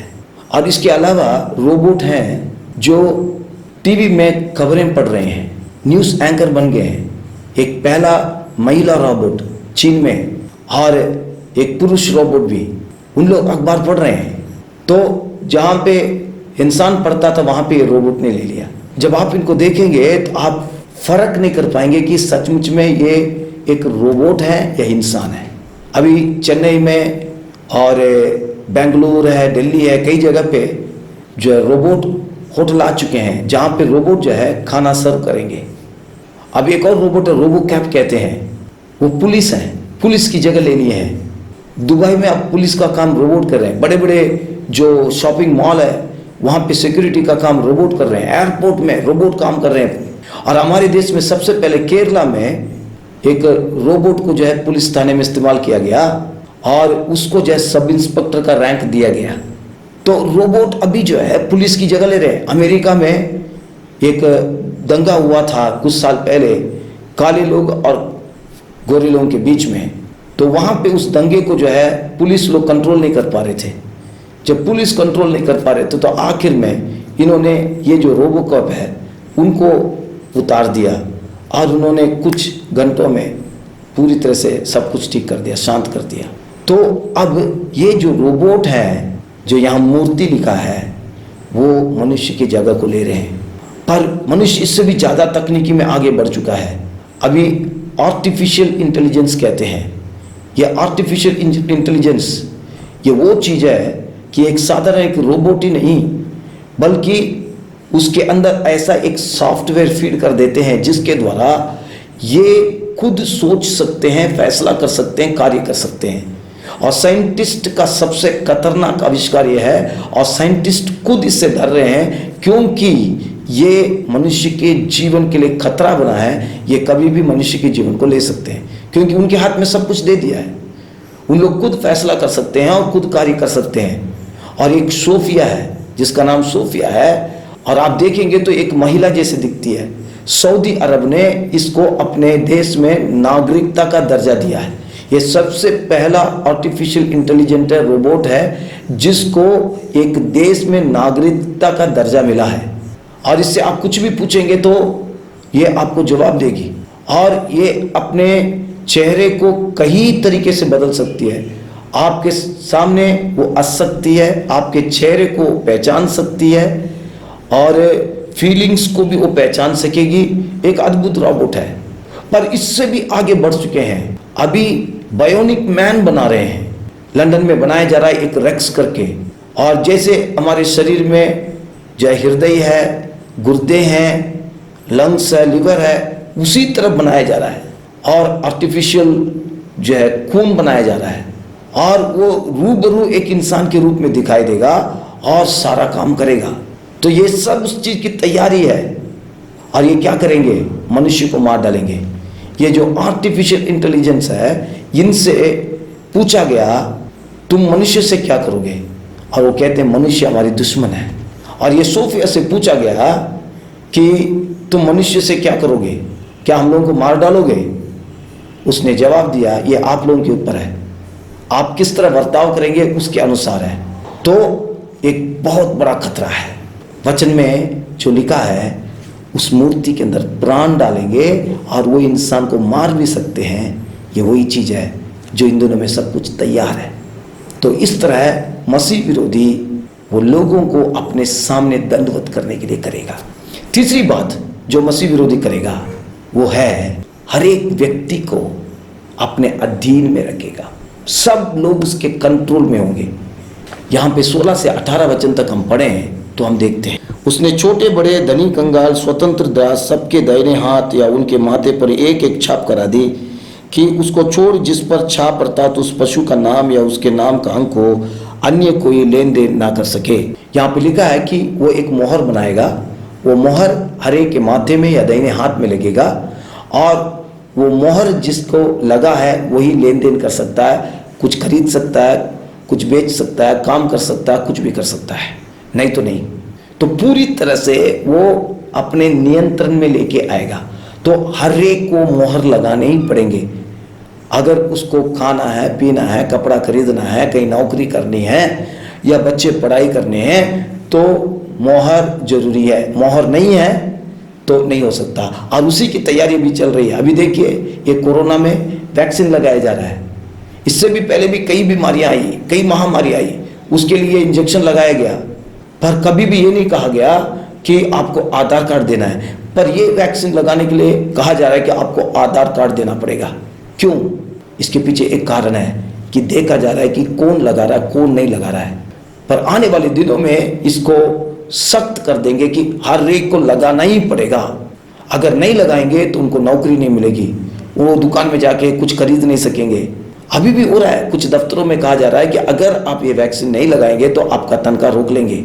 और इसके अलावा रोबोट हैं जो टीवी में खबरें पढ़ रहे हैं, न्यूज़ एंकर बन गए हैं। एक पहला महिला रोबोट चीन में, और एक पुरुष रोबोट भी। उन लोग अखबार पढ़ रहे हैं, तो जहाँ पे इंसान पढ़ता था वहाँ पे ये रोबोट ने ले लिया। जब आप इनको देखेंगे तो आप फर्क नहीं कर पाएंगे कि सचमुच में ये एक रोबोट है या इंसान है। अभी चेन्नई में और बेंगलुरु है, दिल्ली है, कई जगह पे जो है रोबोट होटल आ चुके हैं जहाँ पे रोबोट जो है खाना सर्व करेंगे। अब एक और रोबोट है, रोबो कैब कहते हैं। वो पुलिस है, पुलिस की जगह लेनी है। दुबई में अब पुलिस का काम रोबोट कर रहे हैं, बड़े बड़े जो शॉपिंग मॉल है वहाँ पे सिक्योरिटी का काम रोबोट कर रहे हैं, एयरपोर्ट में रोबोट काम कर रहे हैं। और हमारे देश में सबसे पहले केरला में एक रोबोट को जो है पुलिस थाने में इस्तेमाल किया गया और उसको जो है सब इंस्पेक्टर का रैंक दिया गया। तो रोबोट अभी जो है पुलिस की जगह ले रहे हैं। अमेरिका में एक दंगा हुआ था कुछ साल पहले काले लोग और गोरे लोगों के बीच में, तो वहाँ पे उस दंगे को जो है पुलिस लोग कंट्रोल नहीं कर पा रहे थे। जब पुलिस कंट्रोल नहीं कर पा रहे थे तो आखिर में इन्होंने ये जो रोबोकॉप है उनको उतार दिया और उन्होंने कुछ घंटों में पूरी तरह से सब कुछ ठीक कर दिया, शांत कर दिया। तो अब ये जो रोबोट है, जो यहाँ मूर्ति लिखा है, वो मनुष्य की जगह को ले रहे हैं। पर मनुष्य इससे भी ज़्यादा तकनीकी में आगे बढ़ चुका है। अभी आर्टिफिशियल इंटेलिजेंस कहते हैं। ये आर्टिफिशियल इंटेलिजेंस ये वो चीज़ है कि एक साधारण एक रोबोट ही नहीं, बल्कि उसके अंदर ऐसा एक सॉफ्टवेयर फीड कर देते हैं जिसके द्वारा ये खुद सोच सकते हैं, फैसला कर सकते हैं, कार्य कर सकते हैं। और साइंटिस्ट का सबसे खतरनाक आविष्कार ये है, और साइंटिस्ट खुद इससे डर रहे हैं क्योंकि ये मनुष्य के जीवन के लिए खतरा बना है। ये कभी भी मनुष्य के जीवन को ले सकते हैं क्योंकि उनके हाथ में सब कुछ दे दिया है। उन लोग खुद फैसला कर सकते हैं और खुद कार्य कर सकते हैं। और एक सोफिया है जिसका नाम सोफिया है, और आप देखेंगे तो एक महिला जैसे दिखती है। सऊदी अरब ने इसको अपने देश में नागरिकता का दर्जा दिया है। ये सबसे पहला आर्टिफिशियल इंटेलिजेंट रोबोट है जिसको एक देश में नागरिकता का दर्जा मिला है। और इससे आप कुछ भी पूछेंगे तो ये आपको जवाब देगी, और ये अपने चेहरे को कई तरीके से बदल सकती है। आपके सामने वो हंस सकती है, आपके चेहरे को पहचान सकती है और फीलिंग्स को भी वो पहचान सकेगी। एक अद्भुत रोबोट है। पर इससे भी आगे बढ़ चुके हैं। अभी बायोनिक मैन बना रहे हैं, लंदन में बनाया जा रहा है एक रेक्स करके। और जैसे हमारे शरीर में जो हृदय है, गुर्दे हैं, लंग्स है, लिवर है, उसी तरह बनाया जा रहा है। और आर्टिफिशियल जो है खून बनाया जा रहा है, और वो रूबरू एक इंसान के रूप में दिखाई देगा और सारा काम करेगा। तो ये सब उस चीज़ की तैयारी है। और ये क्या करेंगे? मनुष्य को मार डालेंगे। ये जो आर्टिफिशियल इंटेलिजेंस है, इनसे पूछा गया तुम मनुष्य से क्या करोगे, और वो कहते हैं मनुष्य हमारी दुश्मन है। और ये सोफिया से पूछा गया कि तुम मनुष्य से क्या करोगे, क्या हम लोगों को मार डालोगे? उसने जवाब दिया ये आप लोगों के ऊपर है, आप किस तरह बर्ताव करेंगे उसके अनुसार है। तो एक बहुत बड़ा खतरा है। वचन में जो लिखा है उस मूर्ति के अंदर प्राण डालेंगे और वो इंसान को मार भी सकते हैं। ये वही चीज़ है जो इन दिनों में सब कुछ तैयार है। तो इस तरह मसीह विरोधी वो लोगों को अपने सामने दंडवत करने के लिए करेगा। तीसरी बात जो मसीह विरोधी करेगा वो है हर एक व्यक्ति को अपने अधीन में रखेगा। सब लोग उसके कंट्रोल में होंगे। यहाँ पे 16 से 18 वचन तक हम पढ़ें तो हम देखते हैं, उसने छोटे बड़े धनी कंगाल स्वतंत्र दास सबके दाहिने हाथ या उनके माथे पर एक एक छाप करा दी कि उसको छोड़ जिस पर छाप अर्थात उस पशु का नाम या उसके नाम का अंक हो, अन्य कोई लेन देन ना कर सके। यहाँ पे लिखा है कि वो एक मोहर बनाएगा। वो मोहर हर एक के माथे में या दाहिने हाथ में लगेगा, और वो मोहर जिसको लगा है वही लेन देन कर सकता है, कुछ खरीद सकता है, कुछ बेच सकता है, काम कर सकता है, कुछ भी कर सकता है, नहीं तो नहीं। तो पूरी तरह से वो अपने नियंत्रण में लेके आएगा। तो हर एक को मोहर लगाने ही पड़ेंगे। अगर उसको खाना है, पीना है, कपड़ा खरीदना है, कहीं नौकरी करनी है या बच्चे पढ़ाई करने हैं तो मोहर जरूरी है। मोहर नहीं है तो नहीं हो सकता। और उसी की तैयारी भी चल रही है। अभी देखिए ये कोरोना में वैक्सीन लगाया जा रहा है। इससे भी पहले भी कई बीमारियां आई, कई महामारी आई, उसके लिए इंजेक्शन लगाया गया। पर कभी भी ये नहीं कहा गया कि आपको आधार कार्ड देना है। पर ये वैक्सीन लगाने के लिए कहा जा रहा है कि आपको आधार कार्ड देना पड़ेगा। क्यों? इसके पीछे एक कारण है कि देखा जा रहा है कि कौन लगा रहा है, कौन नहीं लगा रहा है। पर आने वाले दिनों में इसको सख्त कर देंगे कि हर एक को लगाना ही पड़ेगा। अगर नहीं लगाएंगे तो उनको नौकरी नहीं मिलेगी, वो दुकान में जाके कुछ खरीद नहीं सकेंगे। अभी भी हो रहा है, कुछ दफ्तरों में कहा जा रहा है कि अगर आप ये वैक्सीन नहीं लगाएंगे तो आपका तनख्वाह रोक लेंगे।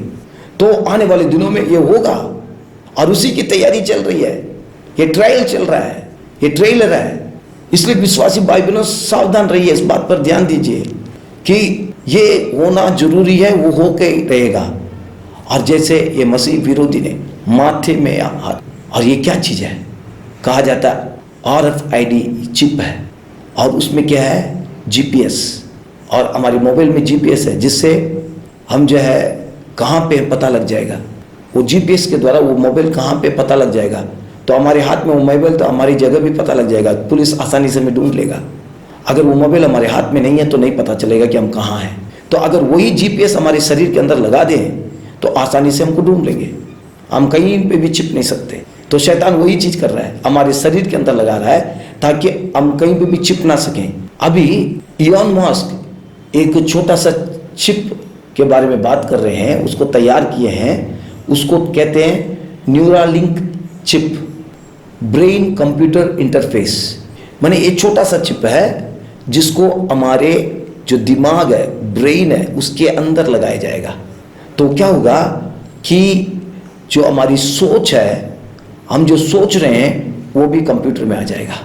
तो आने वाले दिनों में ये होगा और उसी की तैयारी चल रही है। ये ट्रायल चल रहा है, ये ट्रेलर है। इसलिए विश्वासी भाई बहनों सावधान रहिए, इस बात पर ध्यान दीजिए कि ये होना जरूरी है, वो होके रहेगा। और जैसे ये मसीह विरोधी ने माथे में हाथ, और ये क्या चीज है, कहा जाता है RFID चिप है और उसमें क्या है GPS, और हमारे मोबाइल में GPS है जिससे हम जो है कहाँ पे पता लग जाएगा। वो GPS के द्वारा वो मोबाइल कहाँ पे पता लग जाएगा। तो हमारे हाथ में वो मोबाइल तो हमारी जगह भी पता लग जाएगा, पुलिस आसानी से हमें ढूंढ लेगा। अगर वो मोबाइल हमारे हाथ में नहीं है तो नहीं पता चलेगा कि हम कहाँ हैं। तो अगर वही GPS हमारे शरीर के अंदर लगा दें तो आसानी से हमको ढूंढ लेंगे, हम कहीं पे भी छिप नहीं सकते। तो शैतान वही चीज कर रहा है, हमारे शरीर के अंदर लगा रहा है ताकि हम कहीं पे भी छिप ना सकें। अभी इलॉन मस्क एक छोटा सा चिप के बारे में बात कर रहे हैं, उसको तैयार किए हैं, उसको कहते हैं Neuralink chip, brain computer interface. माने ये छोटा सा चिप है जिसको हमारे जो दिमाग है, ब्रेन है, उसके अंदर लगाया जाएगा। तो क्या होगा कि जो हमारी सोच है, हम जो सोच रहे हैं वो भी कंप्यूटर में आ जाएगा।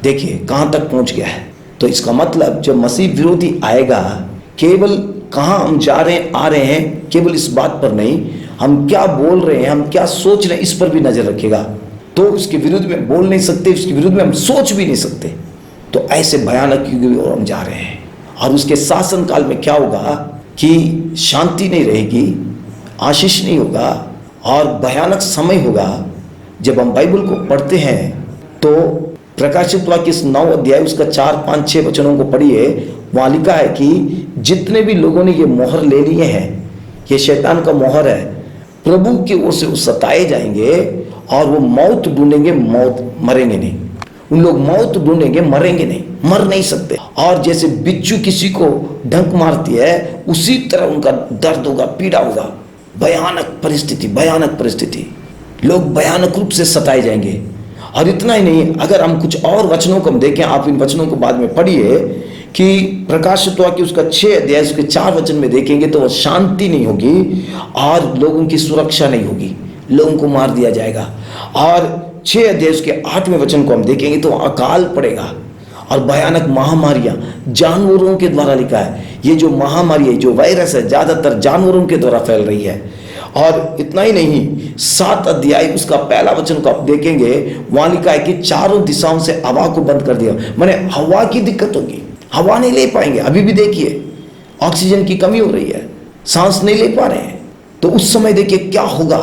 देखिए कहाँ तक पहुँच गया है। तो इसका मतलब जब मसीह विरोधी आएगा, केवल कहाँ हम जा रहे हैं आ रहे हैं, केवल इस बात पर नहीं, हम क्या बोल रहे हैं, हम क्या सोच रहे हैं, इस पर भी नजर रखेगा। तो उसके विरुद्ध में बोल नहीं सकते, उसके विरुद्ध में हम सोच भी नहीं सकते। तो ऐसे भयानक युग की ओर हम जा रहे हैं। और उसके शासन काल में क्या होगा कि शांति नहीं रहेगी, आशीष नहीं होगा, और भयानक समय होगा। जब हम बाइबल को पढ़ते हैं तो प्रकाशित वाक्य इस 9 अध्याय उसका 4, 5, 6 वचनों को पढ़िए। वहाँ लिखा है कि जितने भी लोगों ने ये मोहर ले लिए हैं, ये शैतान का मोहर है, प्रभु की ओर से वो सताए जाएंगे और वो मौत ढूंढेंगे, मौत मरेंगे नहीं। उन लोग मौत ढूंढेंगे, मरेंगे नहीं, मर नहीं सकते। और जैसे बिच्छू किसी को डंक मारती है, उसी तरह उनका दर्द होगा, पीड़ा होगा। भयानक परिस्थिति, भयानक परिस्थिति, लोग भयानक रूप से सताए जाएंगे। और इतना ही नहीं, अगर हम कुछ और वचनों को हम देखें, आप इन वचनों को बाद में पढ़िए कि प्रकाशित वाक्य उसका 6 अध्याय उसके 4 वचन में देखेंगे तो शांति नहीं होगी और लोगों की सुरक्षा नहीं होगी, लोगों को मार दिया जाएगा। और 6 अध्याय उसके 8वें वचन को हम देखेंगे तो अकाल पड़ेगा और भयानक महामारियां जानवरों के द्वारा लिखा है। ये जो महामारी है, जो वायरस है, ज्यादातर जानवरों के द्वारा फैल रही है। और इतना ही नहीं, 7 अध्याय उसका 1 वचन को आप देखेंगे, वहां लिखा है कि चारों दिशाओं से हवा को बंद कर दिया। माने हवा की दिक्कत होगी, हवा नहीं ले पाएंगे। अभी भी देखिए ऑक्सीजन की कमी हो रही है, सांस नहीं ले पा रहे हैं। तो उस समय देखिए क्या होगा,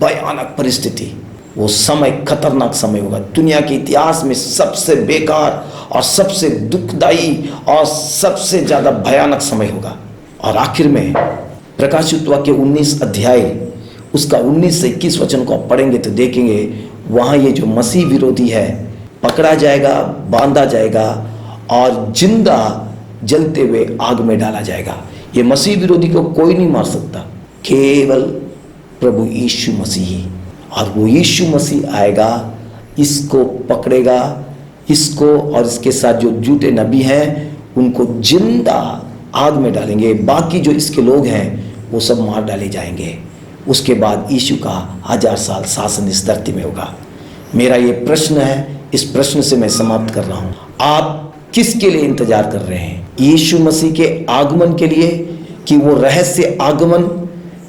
भयानक परिस्थिति। वो समय खतरनाक समय होगा, दुनिया के इतिहास में सबसे बेकार और सबसे दुखदाई और सबसे ज्यादा भयानक समय होगा। और आखिर में प्रकाशित वाक्य 19 अध्याय उसका 19 से 21 वचन को आप पढ़ेंगे तो देखेंगे वहाँ ये जो मसीह विरोधी है पकड़ा जाएगा, बांधा जाएगा और जिंदा जलते हुए आग में डाला जाएगा। ये मसीह विरोधी को कोई नहीं मार सकता, केवल प्रभु यीशु मसीह। और वो यीशु मसीह आएगा, इसको पकड़ेगा, इसको और इसके साथ जो झूठे नबी हैं उनको जिंदा आग में डालेंगे। बाकी जो इसके लोग हैं वो सब मार डाले जाएंगे। उसके बाद यीशु का 1000 साल शासन इस धरती में होगा। मेरा ये प्रश्न है, इस प्रश्न से मैं समाप्त कर रहा हूँ। आप किसके लिए इंतजार कर रहे हैं? यीशु मसीह के आगमन के लिए कि वो रहस्य आगमन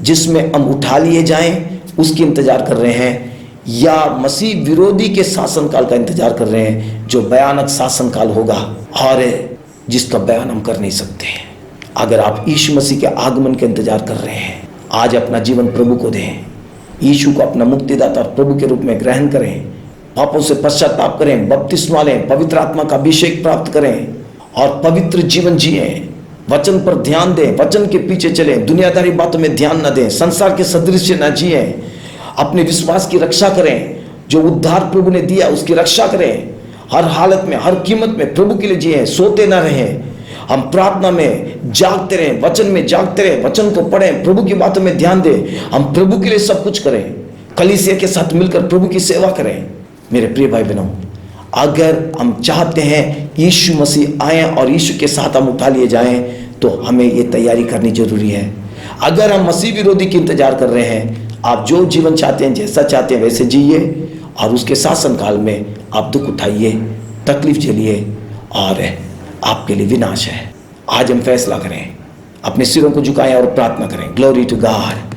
जिसमें हम उठा लिए जाएं उसकी इंतजार कर रहे हैं, या मसीह विरोधी के शासनकाल का इंतजार कर रहे हैं जो भयानक शासनकाल होगा और जिसका बयान हम कर नहीं सकते? अगर आप यीशु मसीह के आगमन के इंतजार कर रहे हैं, आज अपना जीवन प्रभु को दें, यीशु को अपना मुक्तिदाता प्रभु के रूप में ग्रहण करें, पापों से पश्चाताप करें, बपतिस्मा लें, पवित्र आत्मा का अभिषेक प्राप्त करें और पवित्र जीवन जिएं। वचन पर ध्यान दें, वचन के पीछे चलें, दुनियादारी बातों में ध्यान न दें, संसार के सदृश न जिएं, अपने विश्वास की रक्षा करें, जो उद्धार प्रभु ने दिया उसकी रक्षा करें, हर हालत में हर कीमत में प्रभु के लिए जिएं, सोते ना रहें। हम प्रार्थना में जागते रहें, वचन में जागते रहें, वचन को पढ़ें, प्रभु की बातों में ध्यान दें। हम प्रभु के लिए सब कुछ करें, कलीसिया के साथ मिलकर प्रभु की सेवा करें। मेरे प्रिय भाई बहनों, अगर हम चाहते हैं यीशु मसीह आए और यीशु के साथ हम उठा लिए जाएं, तो हमें ये तैयारी करनी जरूरी है। अगर हम मसीह विरोधी की इंतजार कर रहे हैं, आप जो जीवन चाहते हैं, जैसा चाहते हैं वैसे जिए, और उसके शासन काल में आप दुख उठाइए, तकलीफ झेलिए, और आपके लिए विनाश है। आज हम फैसला करें, अपने सिरों को झुकाएं और प्रार्थना करें। Glory to God,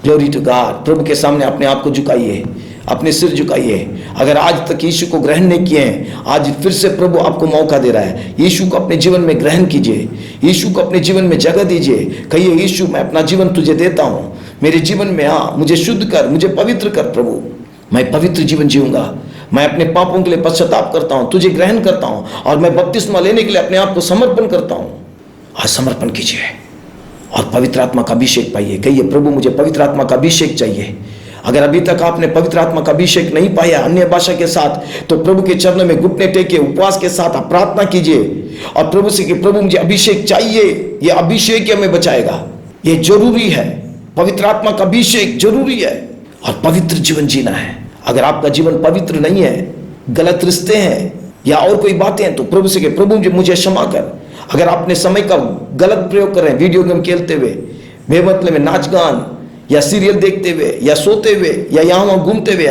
glory to God. प्रभु के सामने अपने आप को झुकाइए, अपने सिर झुकाइए। अगर आज तक यीशु को ग्रहण नहीं किए हैं, आज फिर से प्रभु आपको मौका दे रहा है। यीशु को अपने जीवन में ग्रहण कीजिए, यीशु को अपने जीवन में जगह दीजिए। कहिए, यीशु मैं अपना जीवन तुझे देता हूँ, मेरे जीवन में आ, मुझे शुद्ध कर, मुझे पवित्र कर। प्रभु मैं पवित्र जीवन जीऊंगा, मैं अपने पापों के लिए पश्चाताप करता हूँ, तुझे ग्रहण करता हूँ, और मैं बपतिस्मा लेने के लिए अपने आप को समर्पण करता हूँ। आज समर्पण कीजिए और पवित्र आत्मा का अभिषेक पाइए। कहिए, प्रभु मुझे पवित्र आत्मा का अभिषेक चाहिए। अगर अभी तक आपने पवित्र आत्मा का अभिषेक नहीं पाया अन्य भाषा के साथ, तो प्रभु के चरणों में घुटने टेके उपवास के साथ आप प्रार्थना कीजिए और प्रभु से कि प्रभु मुझे अभिषेक चाहिए। ये अभिषेक ही हमें बचाएगा, ये जरूरी है। पवित्र आत्मा का अभिषेक जरूरी है और पवित्र जीवन जीना है। अगर आपका जीवन पवित्र नहीं है, गलत रिश्ते हैं या और कोई बातें हैं, तो प्रभु से कि प्रभु मुझे क्षमा कर। अगर आपने समय का गलत प्रयोग कर रहे हैं, वीडियो गेम खेलते हुए, बेमतलब में नाच गान या सीरियल देखते हुए या सोते हुए या यहाँ वहाँ घूमते हुए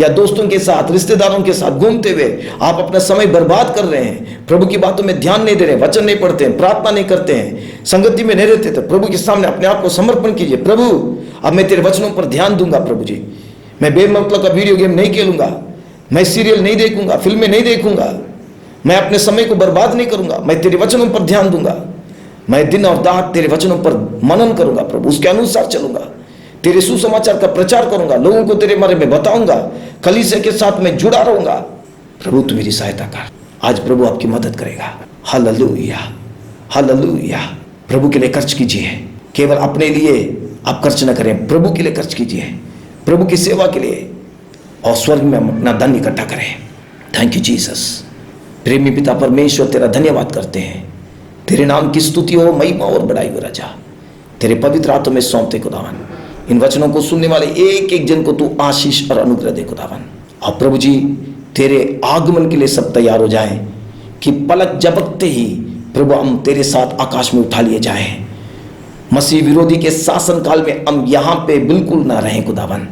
या दोस्तों के साथ, रिश्तेदारों के साथ घूमते हुए आप अपना समय बर्बाद कर रहे हैं, प्रभु की बातों में ध्यान नहीं दे रहे हैं, वचन नहीं पढ़ते हैं, प्रार्थना नहीं करते हैं, संगति में नहीं रहते, तो प्रभु के सामने अपने आप को समर्पण कीजिए। प्रभु अब मैं तेरे वचनों पर ध्यान दूंगा। प्रभु जी, मैं बेमतलब का वीडियो गेम नहीं खेलूंगा, मैं सीरियल नहीं देखूंगा, फिल्में नहीं देखूंगा, मैं अपने समय को बर्बाद नहीं करूंगा, मैं तेरे वचनों पर ध्यान दूंगा, मैं दिन और रात तेरे वचनों पर मनन करूंगा। प्रभु उसके अनुसार चलूंगा, तेरे सुसमाचार का प्रचार करूंगा, लोगों को तेरे बारे में बताऊंगा, कलीसिया के साथ मैं जुड़ा रहूंगा। प्रभु तू मेरी सहायता कर। आज प्रभु आपकी मदद करेगा। Hallelujah, hallelujah. प्रभु के लिए खर्च कीजिए, केवल अपने लिए आप खर्च न करें, प्रभु के लिए खर्च कीजिए, प्रभु की सेवा के लिए, और स्वर्ग में हम अपना धन इकट्ठा करें। Thank you Jesus. प्रेमी पिता परमेश्वर, तेरा धन्यवाद करते हैं, तेरे नाम की स्तुति हो, महिमा और बड़ाई हो राजा। तेरे पवित्र हाथों में सौंपते खुदावन, इन वचनों को सुनने वाले एक एक जन को तू आशीष और अनुग्रह दे खुदावन। और प्रभु जी, तेरे आगमन के लिए सब तैयार हो जाएं कि पलक झपकते ही प्रभु हम तेरे साथ आकाश में उठा लिए जाएं। मसीह विरोधी के शासन काल में हम यहाँ पे बिल्कुल ना रहें खुदावन,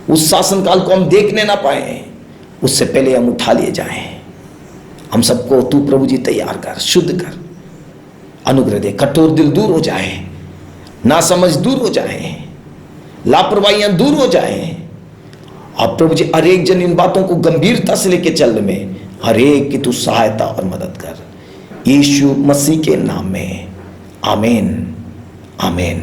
उस शासन काल को हम देखने ना पाए, उससे पहले हम उठा लिए जाएं। हम सबको तू प्रभु जी तैयार कर, शुद्ध कर, अनुग्रह दे। कठोर दिल दूर हो जाए, नासमझ दूर हो जाए, लापरवाहियां दूर हो जाए, और प्रभु जी हर एक जन इन बातों को गंभीरता से लेके चलने में हर एक की तू सहायता और मदद कर, यीशु मसीह के नाम में। आमीन, आमीन।